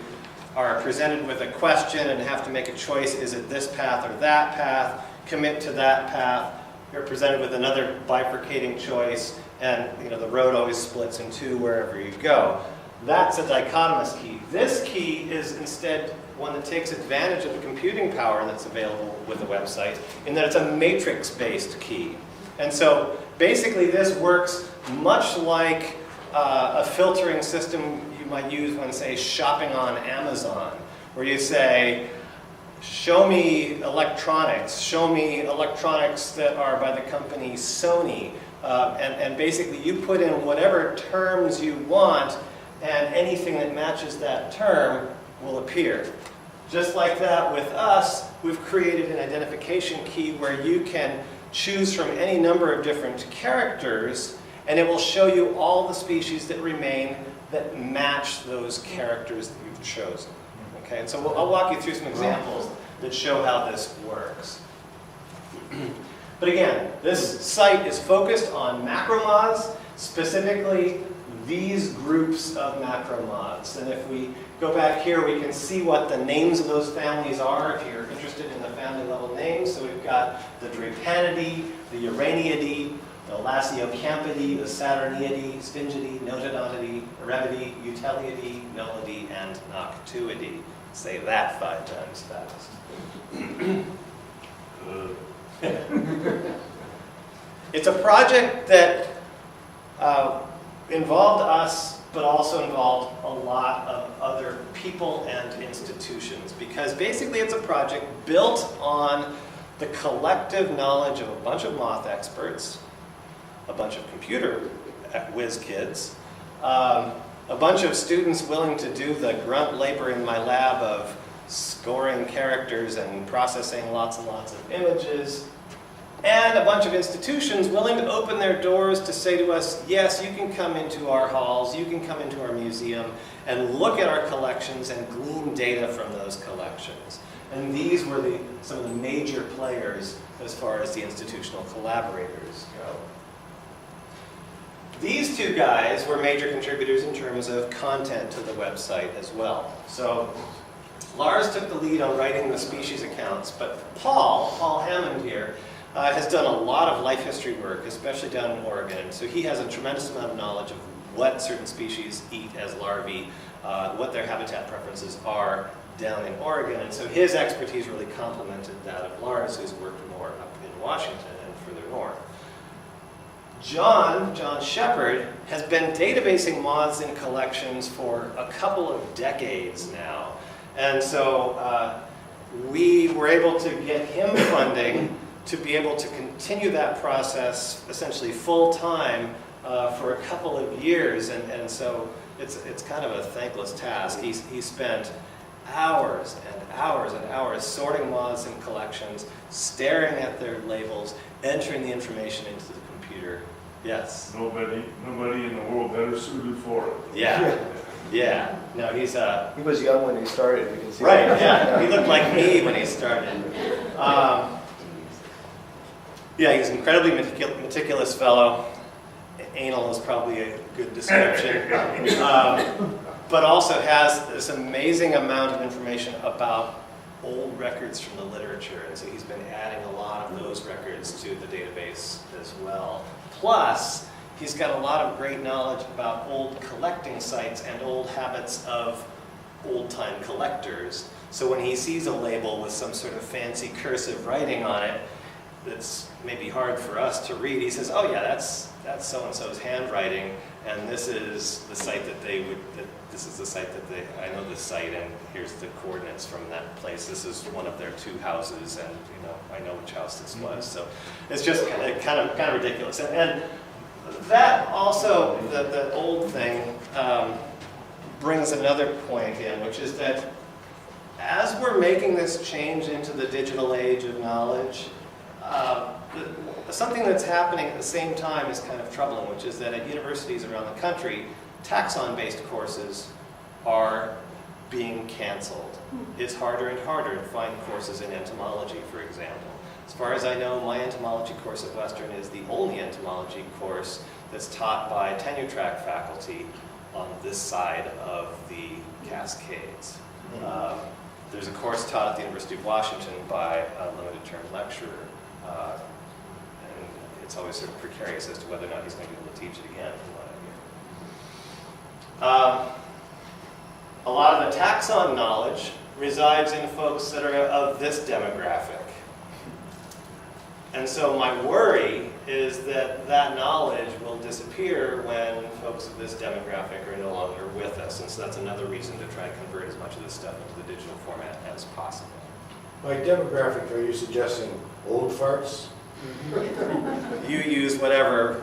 are presented with a question and have to make a choice, is it this path or that path, commit to that path. You're presented with another bifurcating choice, and the road always splits in two wherever you go. That's a dichotomous key. This key is instead one that takes advantage of the computing power that's available with the website, in that it's a matrix-based key. And so basically this works much like a filtering system you might use when, say, shopping on Amazon, where you say, show me electronics that are by the company Sony, and basically you put in whatever terms you want, and anything that matches that term will appear. Just like that with us, we've created an identification key where you can choose from any number of different characters, and it will show you all the species that remain that match those characters that you've chosen. Okay, and so I'll walk you through some examples that show how this works. But again, this site is focused on macromoths, specifically these groups of macromoths. And if we go back here, we can see what the names of those families are if you're interested in the family level names. So we've got the Drepanidae, the Uraniidae, the Lasiocampidae, the Saturniidae, Sphingidae, Notodontidae, Erebidae, Euteliidae, Nullidae, and Noctuidae. Say that 5 times fast. It's a project that involved us, but also involved a lot of other people and institutions, because basically it's a project built on the collective knowledge of a bunch of moth experts, a bunch of computer whiz kids, a bunch of students willing to do the grunt labor in my lab of scoring characters and processing lots and lots of images, and a bunch of institutions willing to open their doors to say to us, yes, you can come into our halls, you can come into our museum and look at our collections and glean data from those collections. And these were some of the major players as far as the institutional collaborators go. These two guys were major contributors in terms of content to the website as well. So Lars took the lead on writing the species accounts, but Paul Hammond here, has done a lot of life history work, especially down in Oregon. So he has a tremendous amount of knowledge of what certain species eat as larvae, what their habitat preferences are down in Oregon. And so his expertise really complemented that of Lars, who's worked more up in Washington and further north. John Shepard, has been databasing moths in collections for a couple of decades now. And so we were able to get him funding to be able to continue that process essentially full-time for a couple of years. And so it's kind of a thankless task. He spent hours and hours and hours sorting moths in collections, staring at their labels, entering the information into the computer. Yes. Nobody in the world better suited for it. Yeah. Yeah. No, he's He was young when he started, you can see. right. that. Yeah. He looked like me when he started. Yeah, he's an incredibly meticulous fellow. Anal is probably a good description. But also has this amazing amount of information about old records from the literature. And so he's been adding a lot of those records to the database as well. Plus, he's got a lot of great knowledge about old collecting sites and old habits of old-time collectors. So when he sees a label with some sort of fancy cursive writing on it that's maybe hard for us to read, he says, oh yeah, that's so-and-so's handwriting, and this is the site this is the site I know this site, and here's the coordinates from that place. This is one of their 2 houses, and I know which house this was. So it's just kind of ridiculous. And that also, the old thing, brings another point in, which is that as we're making this change into the digital age of knowledge, something that's happening at the same time is kind of troubling, which is that at universities around the country, taxon-based courses are being canceled. It's harder and harder to find courses in entomology, for example. As far as I know, my entomology course at Western is the only entomology course that's taught by tenure-track faculty on this side of the Cascades. There's a course taught at the University of Washington by a limited-term lecturer. And it's always sort of precarious as to whether or not he's going to be able to teach it again, from what I hear. A lot of the taxon knowledge resides in folks that are of this demographic. And so my worry is that that knowledge will disappear when folks of this demographic are no longer with us. And so that's another reason to try and convert as much of this stuff into the digital format as possible. By demographic, are you suggesting old farts? You use whatever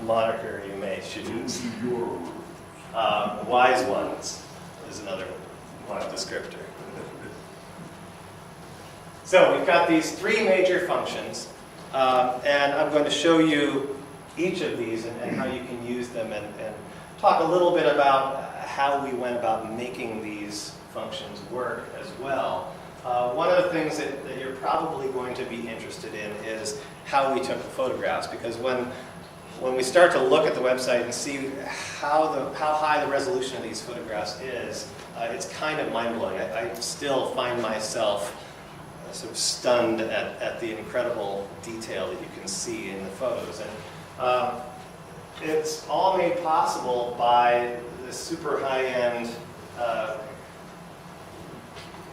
moniker you may choose. Wise ones is another descriptor. So we've got these 3 major functions, and I'm going to show you each of these and how you can use them, and talk a little bit about how we went about making these functions work as well. One of the things that you're probably going to be interested in is how we took the photographs, because when we start to look at the website and see how high the resolution of these photographs is, it's kind of mind-blowing. I still find myself sort of stunned at the incredible detail that you can see in the photos. And it's all made possible by this super high-end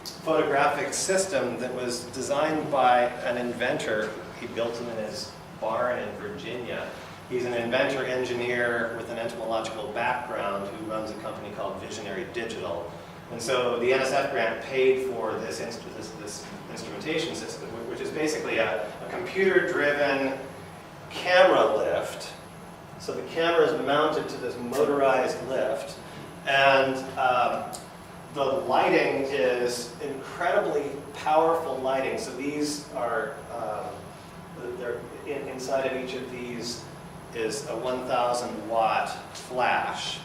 photographic system that was designed by an inventor. He built them in his barn in Virginia. He's an inventor engineer with an entomological background who runs a company called Visionary Digital. And so the NSF grant paid for this instrumentation system, which is basically a computer-driven camera lift. So the camera is mounted to this motorized lift, and the lighting is incredibly powerful lighting. So these are, inside of each of these is a 1,000 watt flash.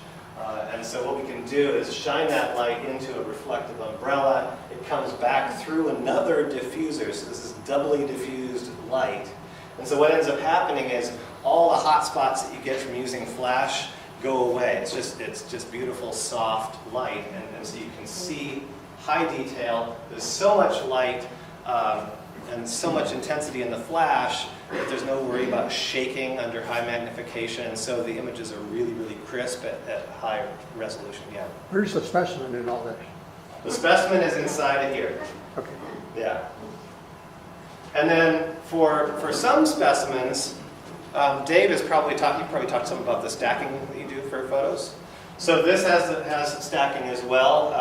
And so what we can do is shine that light into a reflective umbrella. It comes back through another diffuser, so this is doubly diffused light. And so what ends up happening is all the hot spots that you get from using flash go away. It's just beautiful, soft light, and so you can see high detail. There's so much light and so much intensity in the flash that there's no worry about shaking under high magnification. So the images are really, really crisp at high resolution. Yeah. Where's the specimen in all this? The specimen is inside of here. Okay. Yeah. And then for some specimens, Dave has probably talked some about the stacking that you do for photos. So this has stacking as well,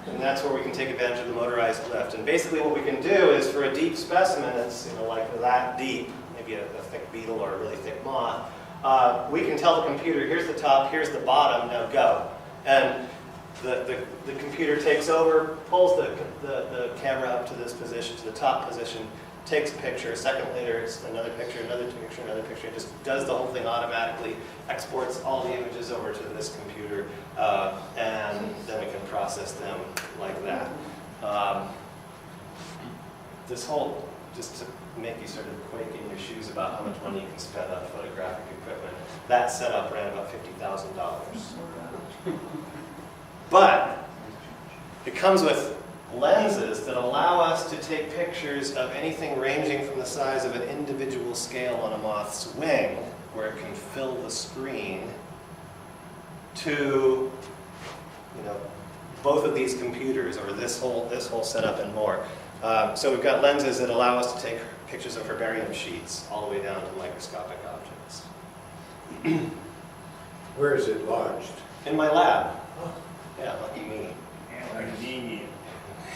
and that's where we can take advantage of the motorized lift. And basically what we can do is for a deep specimen that's like that deep, maybe a thick beetle or a really thick moth, we can tell the computer, here's the top, here's the bottom, now go. And the computer takes over, pulls the camera up to this position, to the top position, takes a picture. A second later, it's another picture, another picture, another picture. It just does the whole thing automatically, exports all the images over to this computer, and then we can process them like that. This whole, just to make you sort of quake in your shoes about how much money you can spend on photographic equipment, that setup ran about $50,000. But it comes with lenses that allow us to take pictures of anything ranging from the size of an individual scale on a moth's wing, where it can fill the screen, to both of these computers, or this whole setup and more. So we've got lenses that allow us to take pictures of herbarium sheets all the way down to microscopic objects. Where is it lodged? In my lab. Yeah, lucky me. Convenient.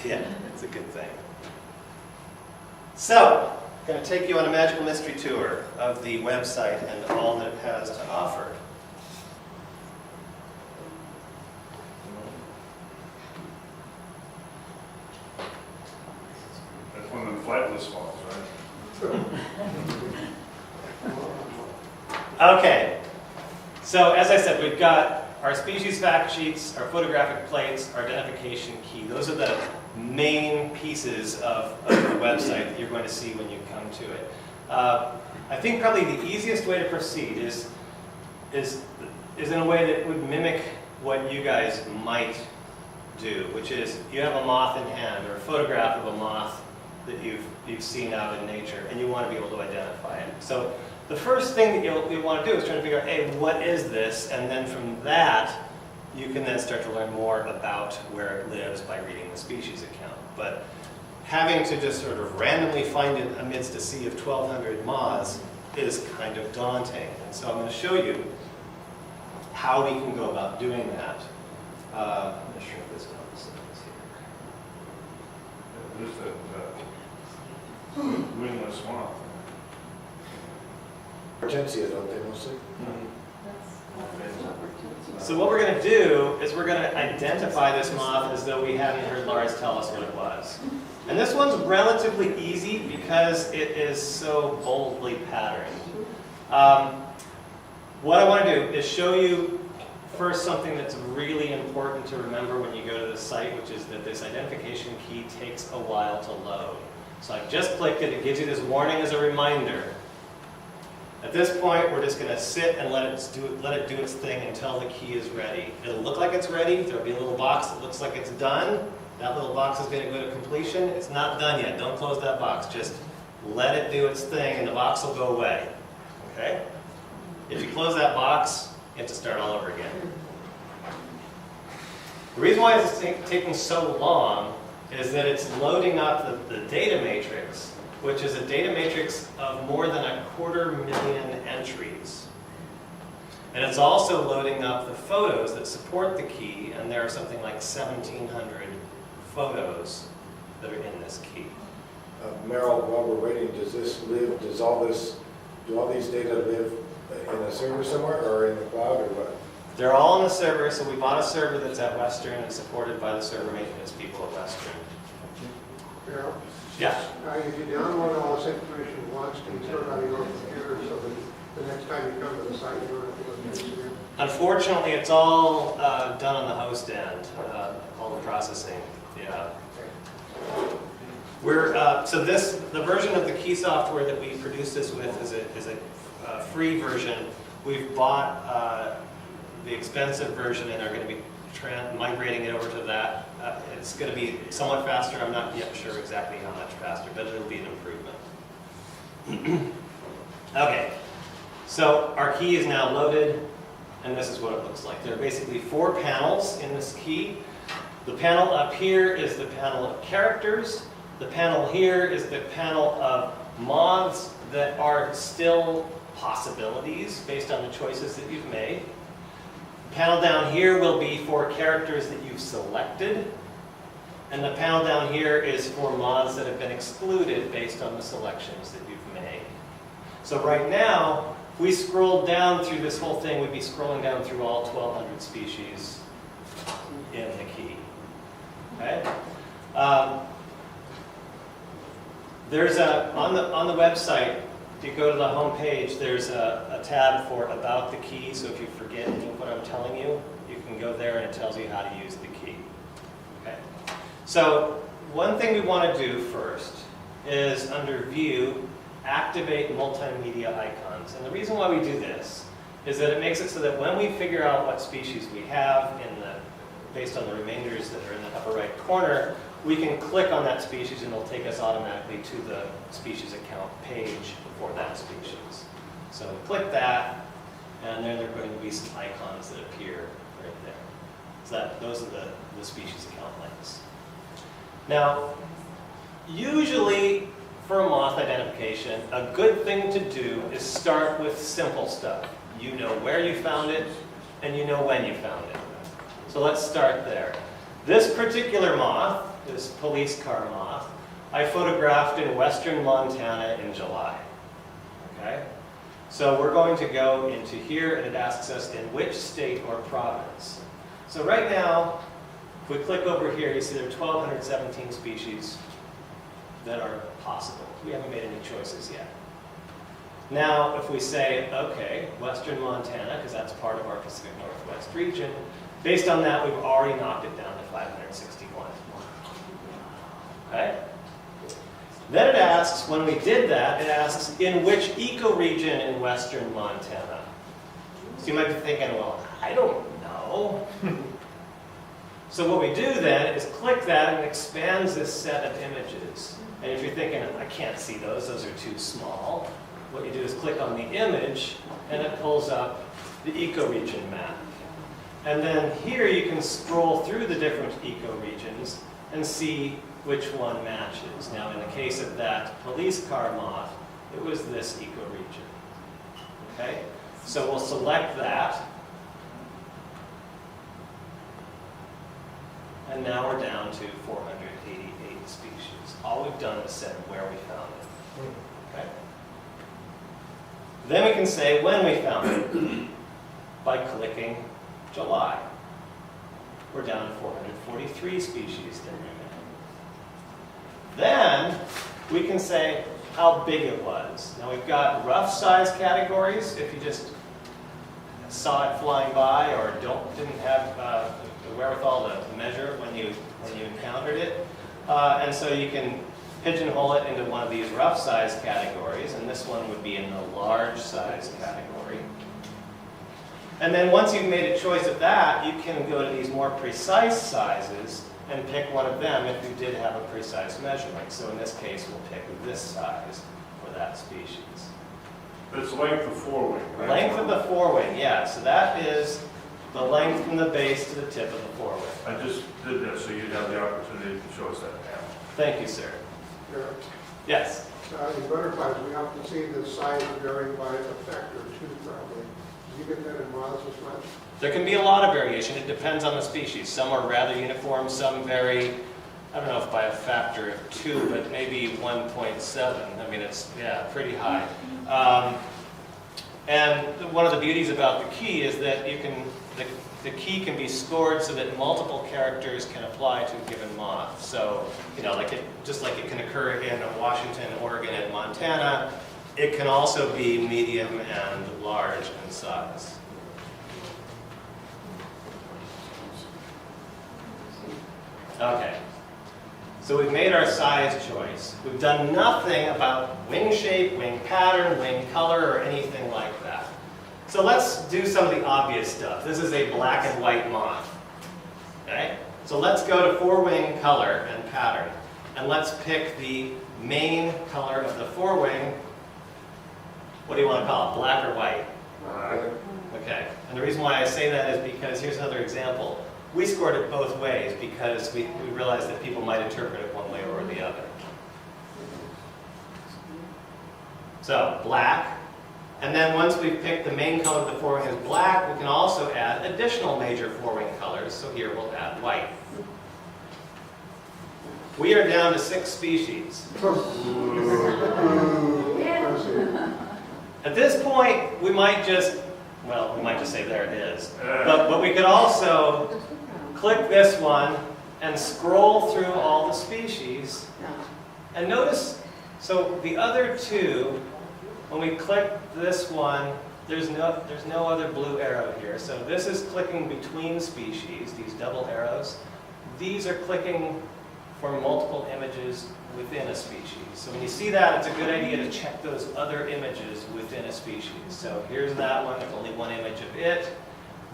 Yeah, it's a good thing. So, I'm going to take you on a magical mystery tour of the website and all that it has to offer. That's one of the flightless ones, right? Okay, so as I said, we've got our species fact sheets, our photographic plates, our identification key. Those are the main pieces of the website that you're going to see when you come to it. I think probably the easiest way to proceed is in a way that would mimic what you guys might do, which is you have a moth in hand, or a photograph of a moth that you've seen out in nature, and you want to be able to identify it. So the first thing that you'll want to do is try to figure out, hey, what is this? And then from that, you can then start to learn more about where it lives by reading the species account. But having to just sort of randomly find it amidst a sea of 1,200 moths is kind of daunting. And so I'm going to show you how we can go about doing that. I'm going to shrink this down to size here. There's that wingless moth. Hortensia, don't they mostly? So what we're going to do is we're going to identify this moth as though we hadn't heard Lars tell us what it was. And this one's relatively easy because it is so boldly patterned. What I want to do is show you first something that's really important to remember when you go to the site, which is that this identification key takes a while to load. So I've just clicked it. It gives you this warning as a reminder. At this point, we're just going to sit and let it do its thing until the key is ready. It'll look like it's ready. There'll be a little box that looks like it's done. That little box is going to go to completion. It's not done yet. Don't close that box. Just let it do its thing, and the box will go away. Okay? If you close that box, you have to start all over again. The reason why it's taking so long is that it's loading up the data matrix, which is a data matrix of more than 250,000 entries. And it's also loading up the photos that support the key, and there are something like 1,700 photos that are in this key. Meryl, while we're waiting, do all these data live in a server somewhere, or in the cloud, or what? They're all on the server, so we bought a server that's at Western and supported by the server maintenance people at Western. Carol? Yeah. If you download all this information once, can you store it on your computer so that the next time you come to the site, you don't have to look at it again? Unfortunately, it's all done on the host end, all the processing. Yeah. The version of the key software that we produce this with is a free version. We've bought the expensive version and are going to be migrating it over to that. It's going to be somewhat faster. I'm not yet sure exactly how much faster, but it'll be an improvement. Okay, so our key is now loaded, and this is what it looks like. There are basically 4 panels in this key. The panel up here is the panel of characters. The panel here is the panel of moths that are still possibilities based on the choices that you've made. The panel down here will be for characters that you've selected. And the panel down here is for moths that have been excluded based on the selections that you've made. So right now, if we scroll down through this whole thing, we'd be scrolling down through all 1,200 species in the key. Okay? There's on the website, if you go to the home page, there's a tab for About the Key, so if you forget any of what I'm telling you, you can go there and it tells you how to use the key. Okay? So one thing we want to do first is under View, activate multimedia icons. And the reason why we do this is that it makes it so that when we figure out what species we have based on the remainders that are in the upper right corner, we can click on that species and it'll take us automatically to the species account page for that species. So click that, and then there are going to be some icons that appear right there. So those are the species account links. Now, usually for a moth identification, a good thing to do is start with simple stuff. You know where you found it, and you know when you found it. So let's start there. This particular moth, this police car moth, I photographed in western Montana in July. Okay? So we're going to go into here, and it asks us in which state or province. So right now, if we click over here, you see there are 1,217 species that are possible. We haven't made any choices yet. Now, if we say, okay, western Montana, because that's part of our Pacific Northwest region, based on that, we've already knocked it down to 561. Okay? Then it asks, when we did that, it asks, in which ecoregion in western Montana? So you might be thinking, well, I don't know. So what we do then is click that and it expands this set of images. And if you're thinking, I can't see those are too small, what you do is click on the image and it pulls up the ecoregion map. And then here you can scroll through the different ecoregions and see which one matches. Now in the case of that police car moth, it was this ecoregion. Okay? So we'll select that. And now we're down to 488 species. All we've done is said where we found it. Okay? Then we can say when we found it by clicking July. We're down to 443 species that remain. Then we can say how big it was. Now we've got rough size categories if you just saw it flying by or didn't have the wherewithal to measure it when you encountered it. And so you can pigeonhole it into one of these rough size categories, and this one would be in the large size category. And then once you've made a choice of that, you can go to these more precise sizes and pick one of them if you did have a precise measurement. So in this case, we'll pick this size for that species. It's length of forewing, right? Length of the forewing, yeah. So that is the length from the base to the tip of the forewing. I just did that so you'd have the opportunity to show us that now. Thank you, sir. Here, Yes? in butterflies, we often see the size varying by a factor of 2 probably. Do you get that in moths as much? There can be a lot of variation. It depends on the species. Some are rather uniform, some vary, I don't know if by a factor of 2, but maybe 1.7. I mean, it's, yeah, pretty high. And one of the beauties about the key is that you can, the key can be scored so that multiple characters can apply to a given moth. So, you know, just like it can occur in Washington, Oregon, and Montana, it can also be medium and large in size. Okay, so we've made our size choice. We've done nothing about wing shape, wing pattern, wing color, or anything like that. So let's do some of the obvious stuff. This is a black and white moth. Okay? So let's go to forewing color and pattern. And let's pick the main color of the forewing. What do you want to call it, black or white? Okay, and the reason why I say that is because here's another example. We scored it both ways because we realized that people might interpret it one way or the other. So, black. And then once we've picked the main color of the forewing as black, we can also add additional major forewing colors. So here we'll add white. We are down to 6 species. At this point, we might just say there it is. But we could also click this one and scroll through all the species. And notice, so the other two, when we click this one, there's no other blue arrow here. So this is clicking between species, these double arrows. These are clicking for multiple images within a species. So when you see that, it's a good idea to check those other images within a species. So here's that one, there's only one image of it.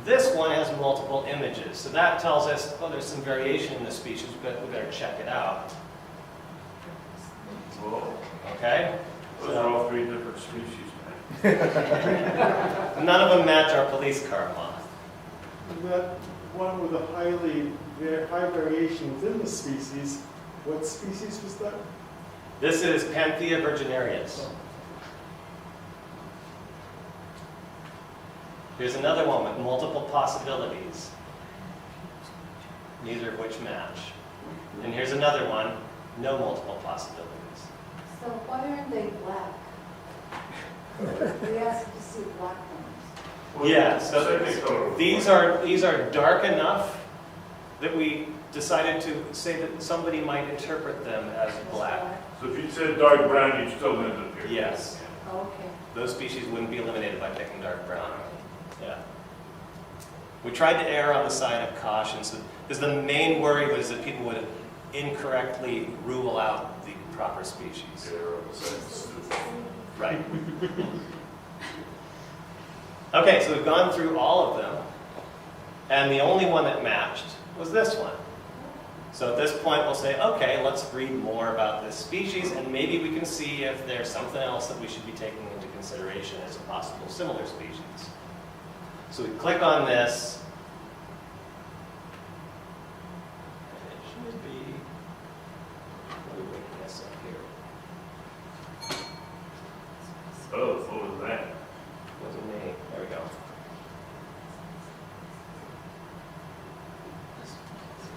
This one has multiple images. So that tells us, oh, there's some variation in the species, but we better check it out. Whoa. Okay? Those are all three different species, man. None of them match our police car moth. That one with a high variation within the species, what species was that? This is Panthea virginarius. Here's another one with multiple possibilities, neither of which match. And here's another one, no multiple possibilities. So why aren't they black? We asked to see black ones. Yeah, so these are dark enough that we decided to say that somebody might interpret them as black. So if you said dark brown, you'd still end up here. Yes. Okay. Those species wouldn't be eliminated by picking dark brown. Yeah. We tried to err on the side of caution, because the main worry was that people would incorrectly rule out the proper species. Right. Okay, so we've gone through all of them, and the only one that matched was this one. So at this point, we'll say, okay, let's read more about this species, and maybe we can see if there's something else that we should be taking into consideration as a possible similar species. So we click on this. And it should be, what are we waking us up here? Oh, what was that? Wasn't me. There we go.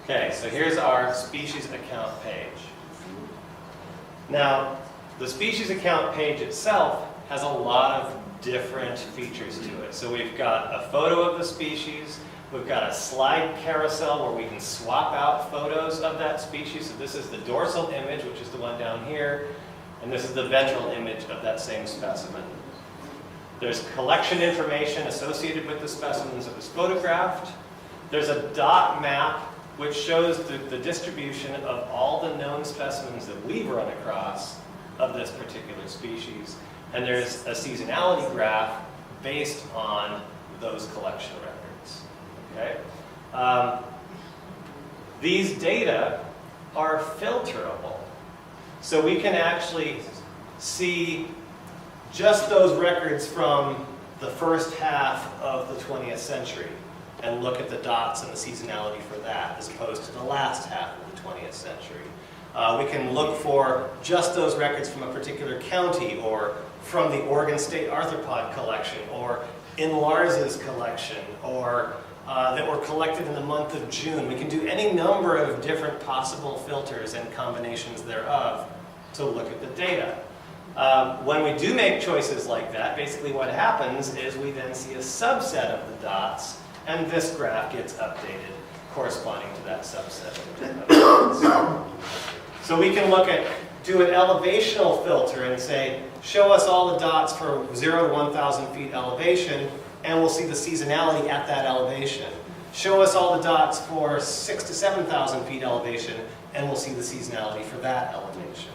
Okay, so here's our species account page. Now, the species account page itself has a lot of different features to it. So we've got a photo of the species, we've got a slide carousel where we can swap out photos of that species. So this is the dorsal image, which is the one down here, and this is the ventral image of that same specimen. There's collection information associated with the specimens that was photographed. There's a dot map which shows the distribution of all the known specimens that we've run across of this particular species. And there's a seasonality graph based on those collection records. Okay? These data are filterable. So we can actually see just those records from the first half of the 20th century and look at the dots and the seasonality for that, as opposed to the last half of the 20th century. We can look for just those records from a particular county, or from the Oregon State Arthropod collection, or in Lars's collection, or that were collected in the month of June. We can do any number of different possible filters and combinations thereof to look at the data. When we do make choices like that, basically what happens is we then see a subset of the dots, and this graph gets updated corresponding to that subset of dots. So we can do an elevational filter and say, show us all the dots for 0 to 1,000 feet elevation, and we'll see the seasonality at that elevation. Show us all the dots for 6,000 to 7,000 feet elevation, and we'll see the seasonality for that elevation.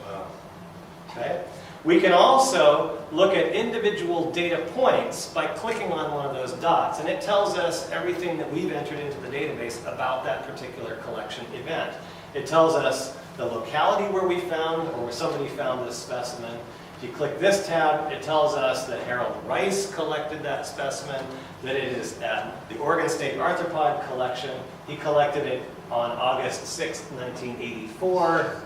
Okay? We can also look at individual data points by clicking on one of those dots, and it tells us everything that we've entered into the database about that particular collection event. It tells us the locality where we found, or where somebody found this specimen. If you click this tab, it tells us that Harold Rice collected that specimen, that it is at the Oregon State Arthropod collection. He collected it on August 6, 1984,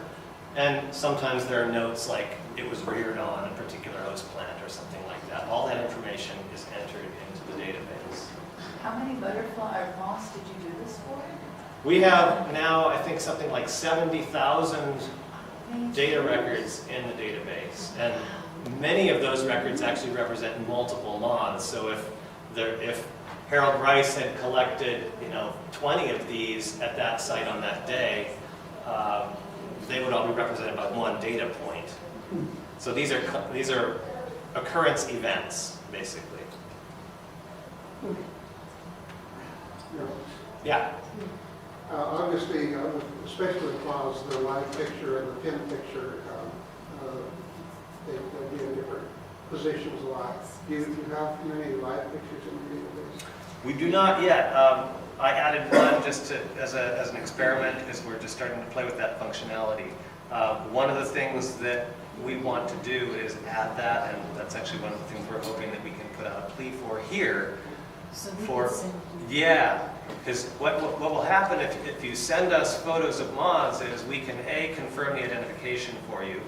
and sometimes there are notes like it was reared on a particular host plant or something like that. All that information is entered into the database. How many butterfly or moths did you do this for? We have now, I think, something like 70,000 data records in the database. And many of those records actually represent multiple moths. So if if Harold Rice had collected, 20 of these at that site on that day, they would all be represented by one data point. So these are occurrence events, basically. Yeah. Obviously, especially because the live picture and the pin picture, they'll be in different positions a lot. Do you have many live pictures in your database? We do not yet. I added one just as an experiment because we're just starting to play with that functionality. One of the things that we want to do is add that, and that's actually one of the things we're hoping that we can put out a plea for here. So we can send you. Yeah, because what will happen if you send us photos of moths is we can A, confirm the identification for you,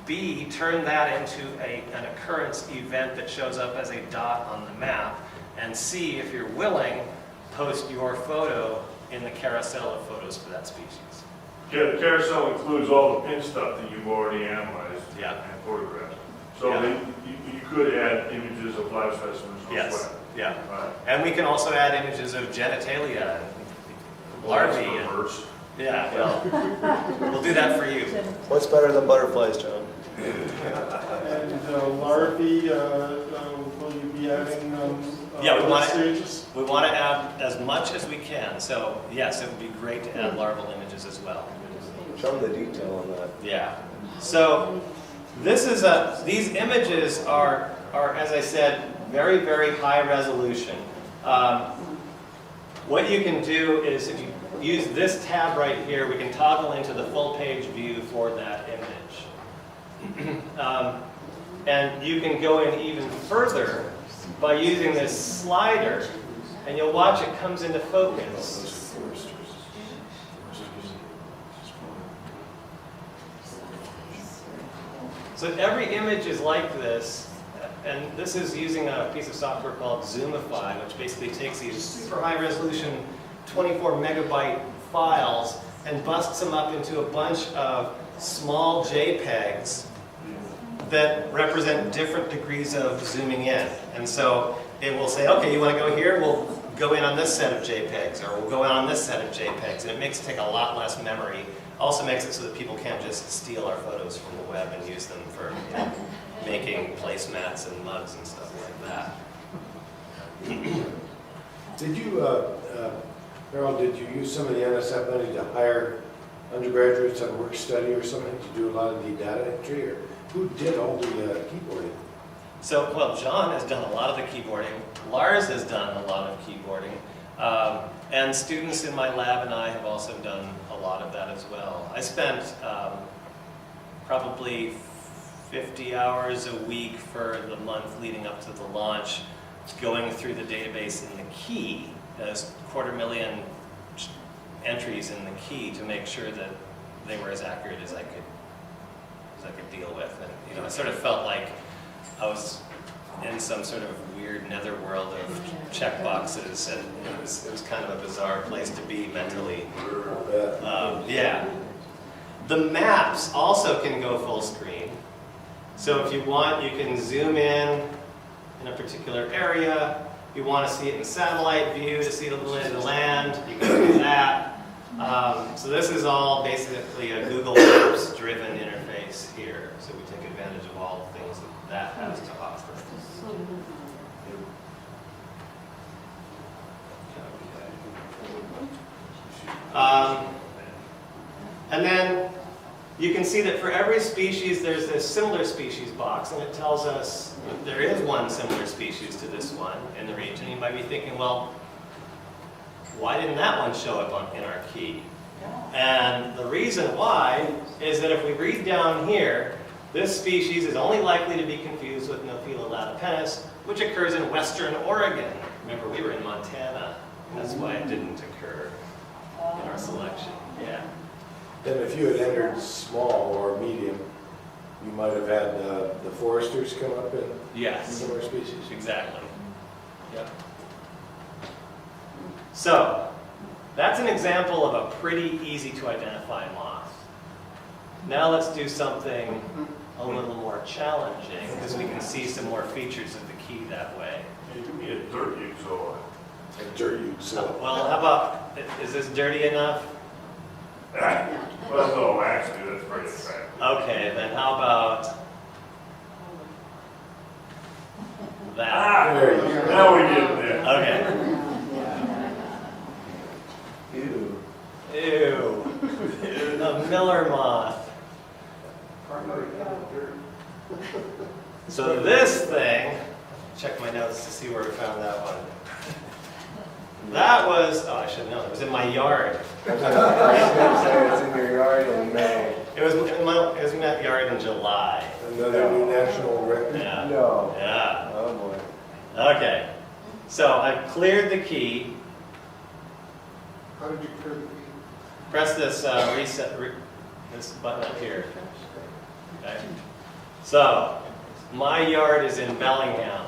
B, turn that into an occurrence event that shows up as a dot on the map, and C, if you're willing, post your photo in the carousel of photos for that species. Yeah, the carousel includes all the pin stuff that you've already analyzed Yeah. and photographed. So Yeah. then you could add images of live specimens as Yes, well. yeah. Right. And we can also add images of genitalia and larvae. Well, that's And, reverse. yeah, well, we'll do that for you. What's better than butterflies, John? And larvae, will you be adding Yeah, we want it. stages? We want to add as much as we can. So yes, it would be great to add larval images as well. Show them the detail on that. Yeah. So these images are, as I said, very, very high resolution. What you can do is if you use this tab right here, we can toggle into the full page view for that image. And you can go in even further by using this slider, and you'll watch it comes into focus. So every image is like this, and this is using a piece of software called Zoomify, which basically takes these super high resolution 24 megabyte files and busts them up into a bunch of small JPEGs that represent different degrees of zooming in. And so it will say, okay, you want to go here? We'll go in on this set of JPEGs, or we'll go in on this set of JPEGs. And it makes it take a lot less memory. Also makes it so that people can't just steal our photos from the web and use them for making placemats and mugs and stuff like that. Did you, Harold, did you use some of the NSF money to hire undergraduates on work study or something to do a lot of the data entry, or who did all the keyboarding? So, well, John has done a lot of the keyboarding. Lars has done a lot of keyboarding. And students in my lab and I have also done a lot of that as well. I spent probably 50 hours a week for the month leading up to the launch, going through the database in the key, those 250,000 entries in the key, to make sure that they were as accurate as I could deal with. And I sort of felt like I was in some sort of weird netherworld of checkboxes, and it was kind of a bizarre place to be mentally. Yeah. The maps also can go full screen. So if you want, you can zoom in a particular area. If you want to see it in satellite view to see the lay of the land, you can do that. So this is all basically a Google Maps driven interface here. So we take advantage of all the things that has to offer. And then you can see that for every species there's this similar species box, and it tells us that there is one similar species to this one in the region. You might be thinking, well, why didn't that one show up in our key? And the reason why is that if we read down here, this species is only likely to be confused with Nophila latipennis, which occurs in western Oregon. Remember, we were in Montana. That's why it didn't occur in our selection. Yeah. Then if you had entered small or medium, you might have had the foresters come up in Yes. similar species. Exactly. Yep. So, that's an example of a pretty easy to identify moth. Now let's do something a little more challenging, because we can see some more features of the key that way. It could be a dirt uxor. A dirt so. Well, how about, is this dirty enough? Well, no, actually, that's very attractive. Okay, then how about that? Ah, There you go. now we get there. Okay. Ew. Ew. A Miller moth. So this thing, check my notes to see where I found that one. That was, oh, I should know, it was in my yard. I was gonna say it's in your yard in May. It was in my yard in July. Another new national record. Yeah. No. Yeah. Oh boy. Okay. So I've cleared the key. How did you clear the key? Press this this button up here. Okay. So my yard is in Bellingham,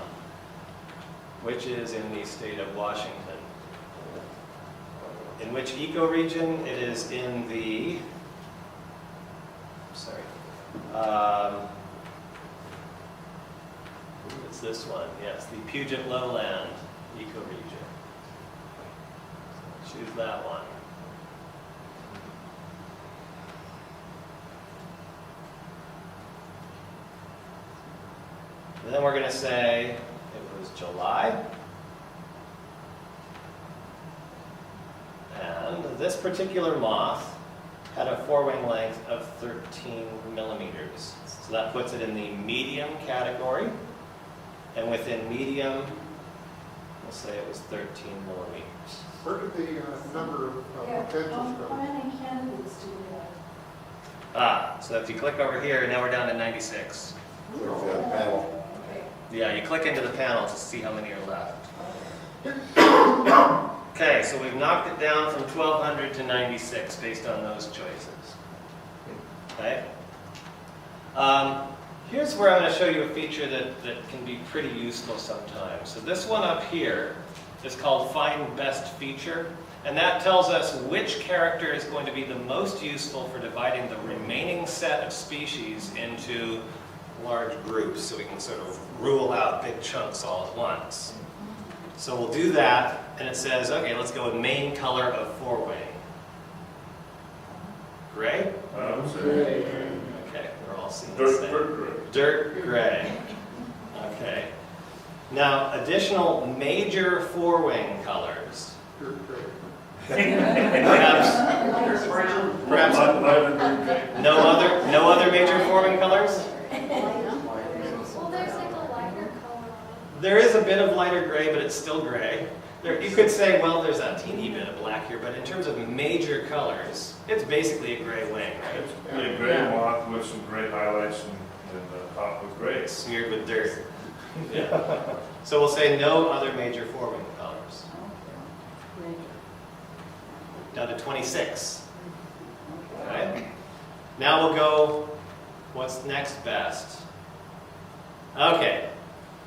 which is in the state of Washington. In which ecoregion? It is in the, sorry, it's this one, yes, the Puget Lowland ecoregion. Choose that one. And then we're going to say it was July. And this particular moth had a forewing length of 13 millimeters. So that puts it in the medium category. And within medium, we'll say it was 13 millimeters. Where did the number of Yeah, potentials how go? many candidates do we have? So if you click over here, now we're down to 96. Click that panel. Okay. Yeah, you click into the panel to see how many are left. Okay, so we've knocked it down from 1200 to 96 based on those choices. Okay? Here's where I'm going to show you a feature that can be pretty useful sometimes. So this one up here is called Find Best Feature, and that tells us which character is going to be the most useful for dividing the remaining set of species into large groups, so we can sort of rule out big chunks all at once. So we'll do that, and it says, okay, let's go with main color of forewing. Gray? Okay, we're all seeing the same. Dirt gray. Okay. Now, additional major forewing colors. Perhaps no other major forewing colors? Well, there's like a lighter color on There is a bit of lighter gray, but it's still gray. You could say, well, there's a teeny bit of black here, but in terms of major colors, it's basically a gray wing, right? It's a gray moth with some gray highlights and top with gray. It's smeared with dirt. Yeah. So we'll say no other major forewing colors. Down to 26. Okay. Now we'll go, what's next best? Okay.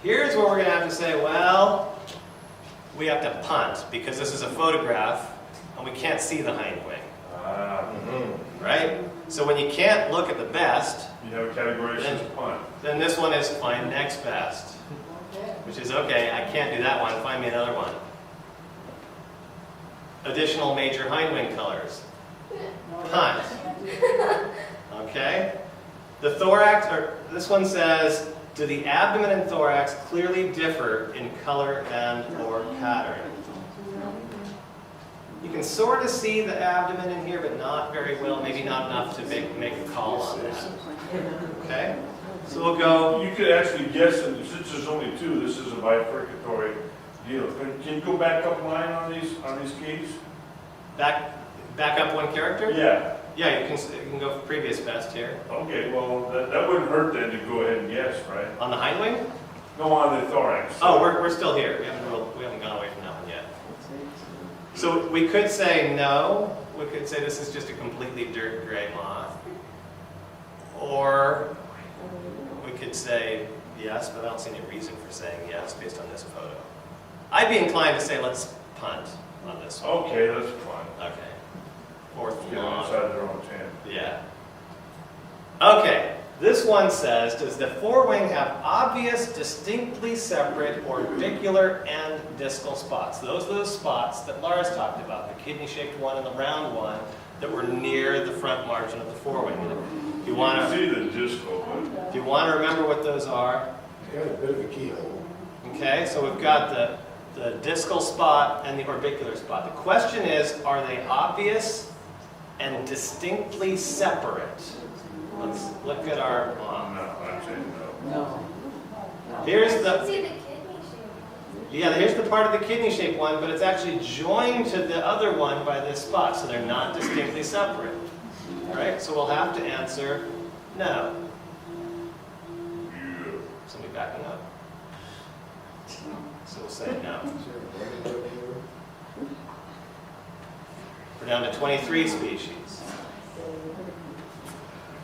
Here's where we're going to have to say, well, we have to punt because this is a photograph and we can't see the hind wing. Right? So when you can't look at the best, You have a category that says punt. then this one is find next best. Which is, okay, I can't do that one, find me another one. Additional major hind wing colors. Punt. Okay? The thorax, or this one says, do the abdomen and thorax clearly differ in color and or pattern? You can sort of see the abdomen in here, but not very well, maybe not enough to make a call on that. Okay? So we'll go, You could actually guess, and since there's only two, this is a bifurcatory deal. Can you go back up line on these keys? back up one character? Yeah. Yeah, you can go for previous best here. Okay, well, that wouldn't hurt then to go ahead and guess, right? On the hind wing? No, on the thorax. Oh, we're still here. We haven't gone away from that one yet. So we could say no. We could say this is just a completely dirt gray moth. Or we could say yes, but I don't see any reason for saying yes based on this photo. I'd be inclined to say let's punt on this one. Okay, that's fine. Okay. Fourth Get long. inside their own tent. Yeah. Okay. This one says, does the forewing have obvious, distinctly separate orbicular and distal spots? Those are those spots that Lars talked about, the kidney-shaped one and the round one that were near the front margin of the forewing. Do you want You to can see the distal, but do you want to remember what those are? Got a bit of a keyhole. Okay, so we've got the distal spot and the orbicular spot. The question is, are they obvious and distinctly separate? Let's look at our no, I'm saying no. No. Here's I the can see the kidney shape. yeah, here's the part of the kidney shaped one, but it's actually joined to the other one by this spot, so they're not distinctly separate. All right, so we'll have to answer no. Yeah. Somebody backing up. So we'll say no. We're down to 23 species.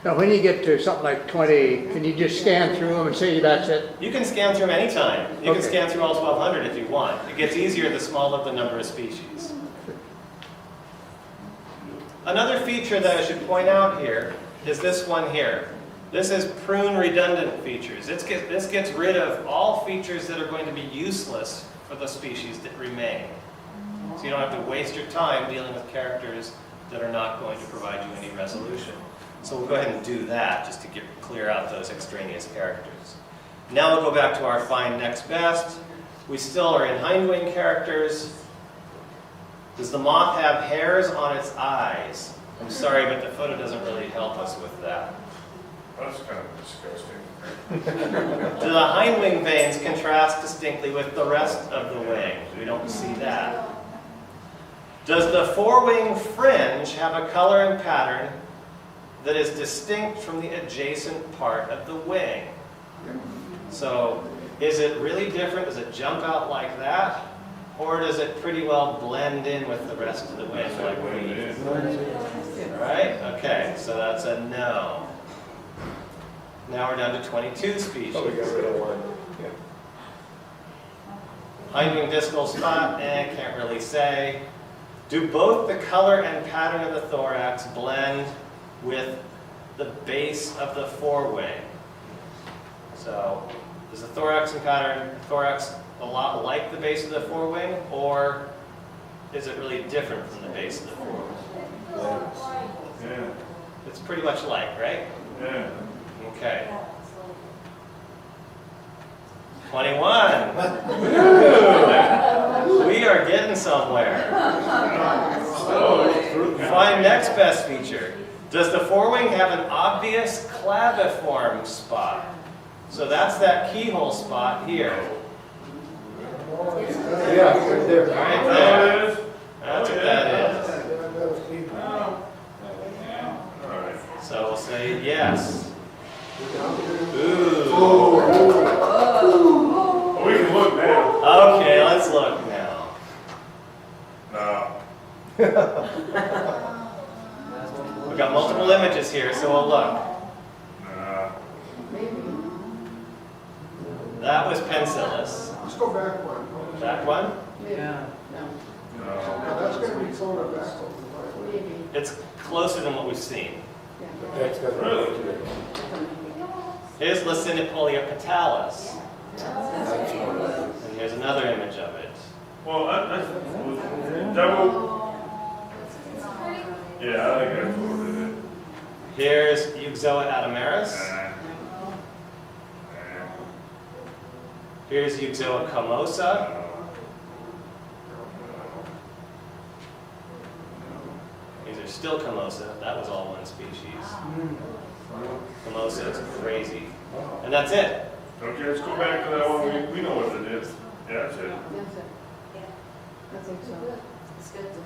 Now, when you get to something like 20, can you just scan through them and say that's it? You can scan through them anytime. You can Okay. scan through all 1,200 if you want. It gets easier the smaller the number of species. Another feature that I should point out here is this one here. This is prune redundant features. This gets rid of all features that are going to be useless for the species that remain. So you don't have to waste your time dealing with characters that are not going to provide you any resolution. So we'll go ahead and do that just to clear out those extraneous characters. Now we'll go back to our find next best. We still are in hindwing characters. Does the moth have hairs on its eyes? I'm sorry, but the photo doesn't really help us with that. That's kind of disgusting. Do the hindwing veins contrast distinctly with the rest of the wing? We don't see that. Does the forewing fringe have a color and pattern that is distinct from the adjacent part of the wing? So, is it really different? Does it jump out like that? Or does it pretty well blend in with the rest of the wing like we? Right? Okay, so that's a no. Now we're down to 22 species. Oh, we got rid of one. Yeah. Hindwing distal spot, can't really say. Do both the color and pattern of the thorax blend with the base of the forewing? So, is the thorax and thorax a lot like the base of the forewing, or is it really different from the base of the forewing? Yeah, It's pretty much like, right? yeah. Okay. 21. We are getting somewhere. Find next best feature. Does the forewing have an obvious claviform spot? So that's that keyhole spot here. Yeah, right there. Right There there. it is. That's what that is. All right. So we'll say yes. Ooh. Well, we can look now. Okay, let's look now. No. We've got multiple images here, so we'll look. Nah. That was pencillus. Let's go back one. That one? Yeah. No. No. Now, that's gonna be photo back. Maybe. It's closer than what we've seen. That's got Really? Here's Lacinipolia patalis. That's more like it. And here's another image of it. Well, that will, yeah, I think that's what it is. Here's Euxoa adameris. Here's Euxoa comosa. These are still comosa. That was all one species. Comosa is crazy. And that's it. Okay, let's go back to that one. We know what it is. Yeah, that's it. That's it. I think so. It's good to.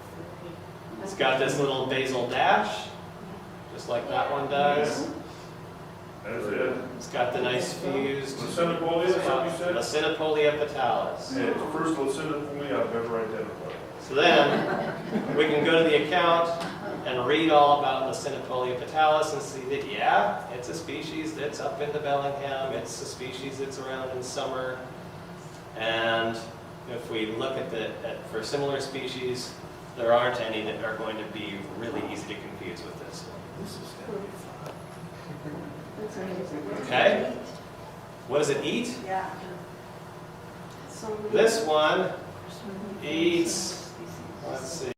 It's got this little basal dash, just like that one does. That's it. It's got the nice fused Lacinipolia, is that what you said? Lacinipolia patalis. Yeah, it's the first Lacinipolia I've ever identified. So then, we can go to the account and read all about Lacinipolia patalis and see that, yeah, it's a species that's up into Bellingham. It's a species that's around in summer. And if we look at for similar species, there aren't any that are going to be really easy to confuse with this one. This is gonna be fun. That's right. What does it eat? Yeah. This one eats, let's see,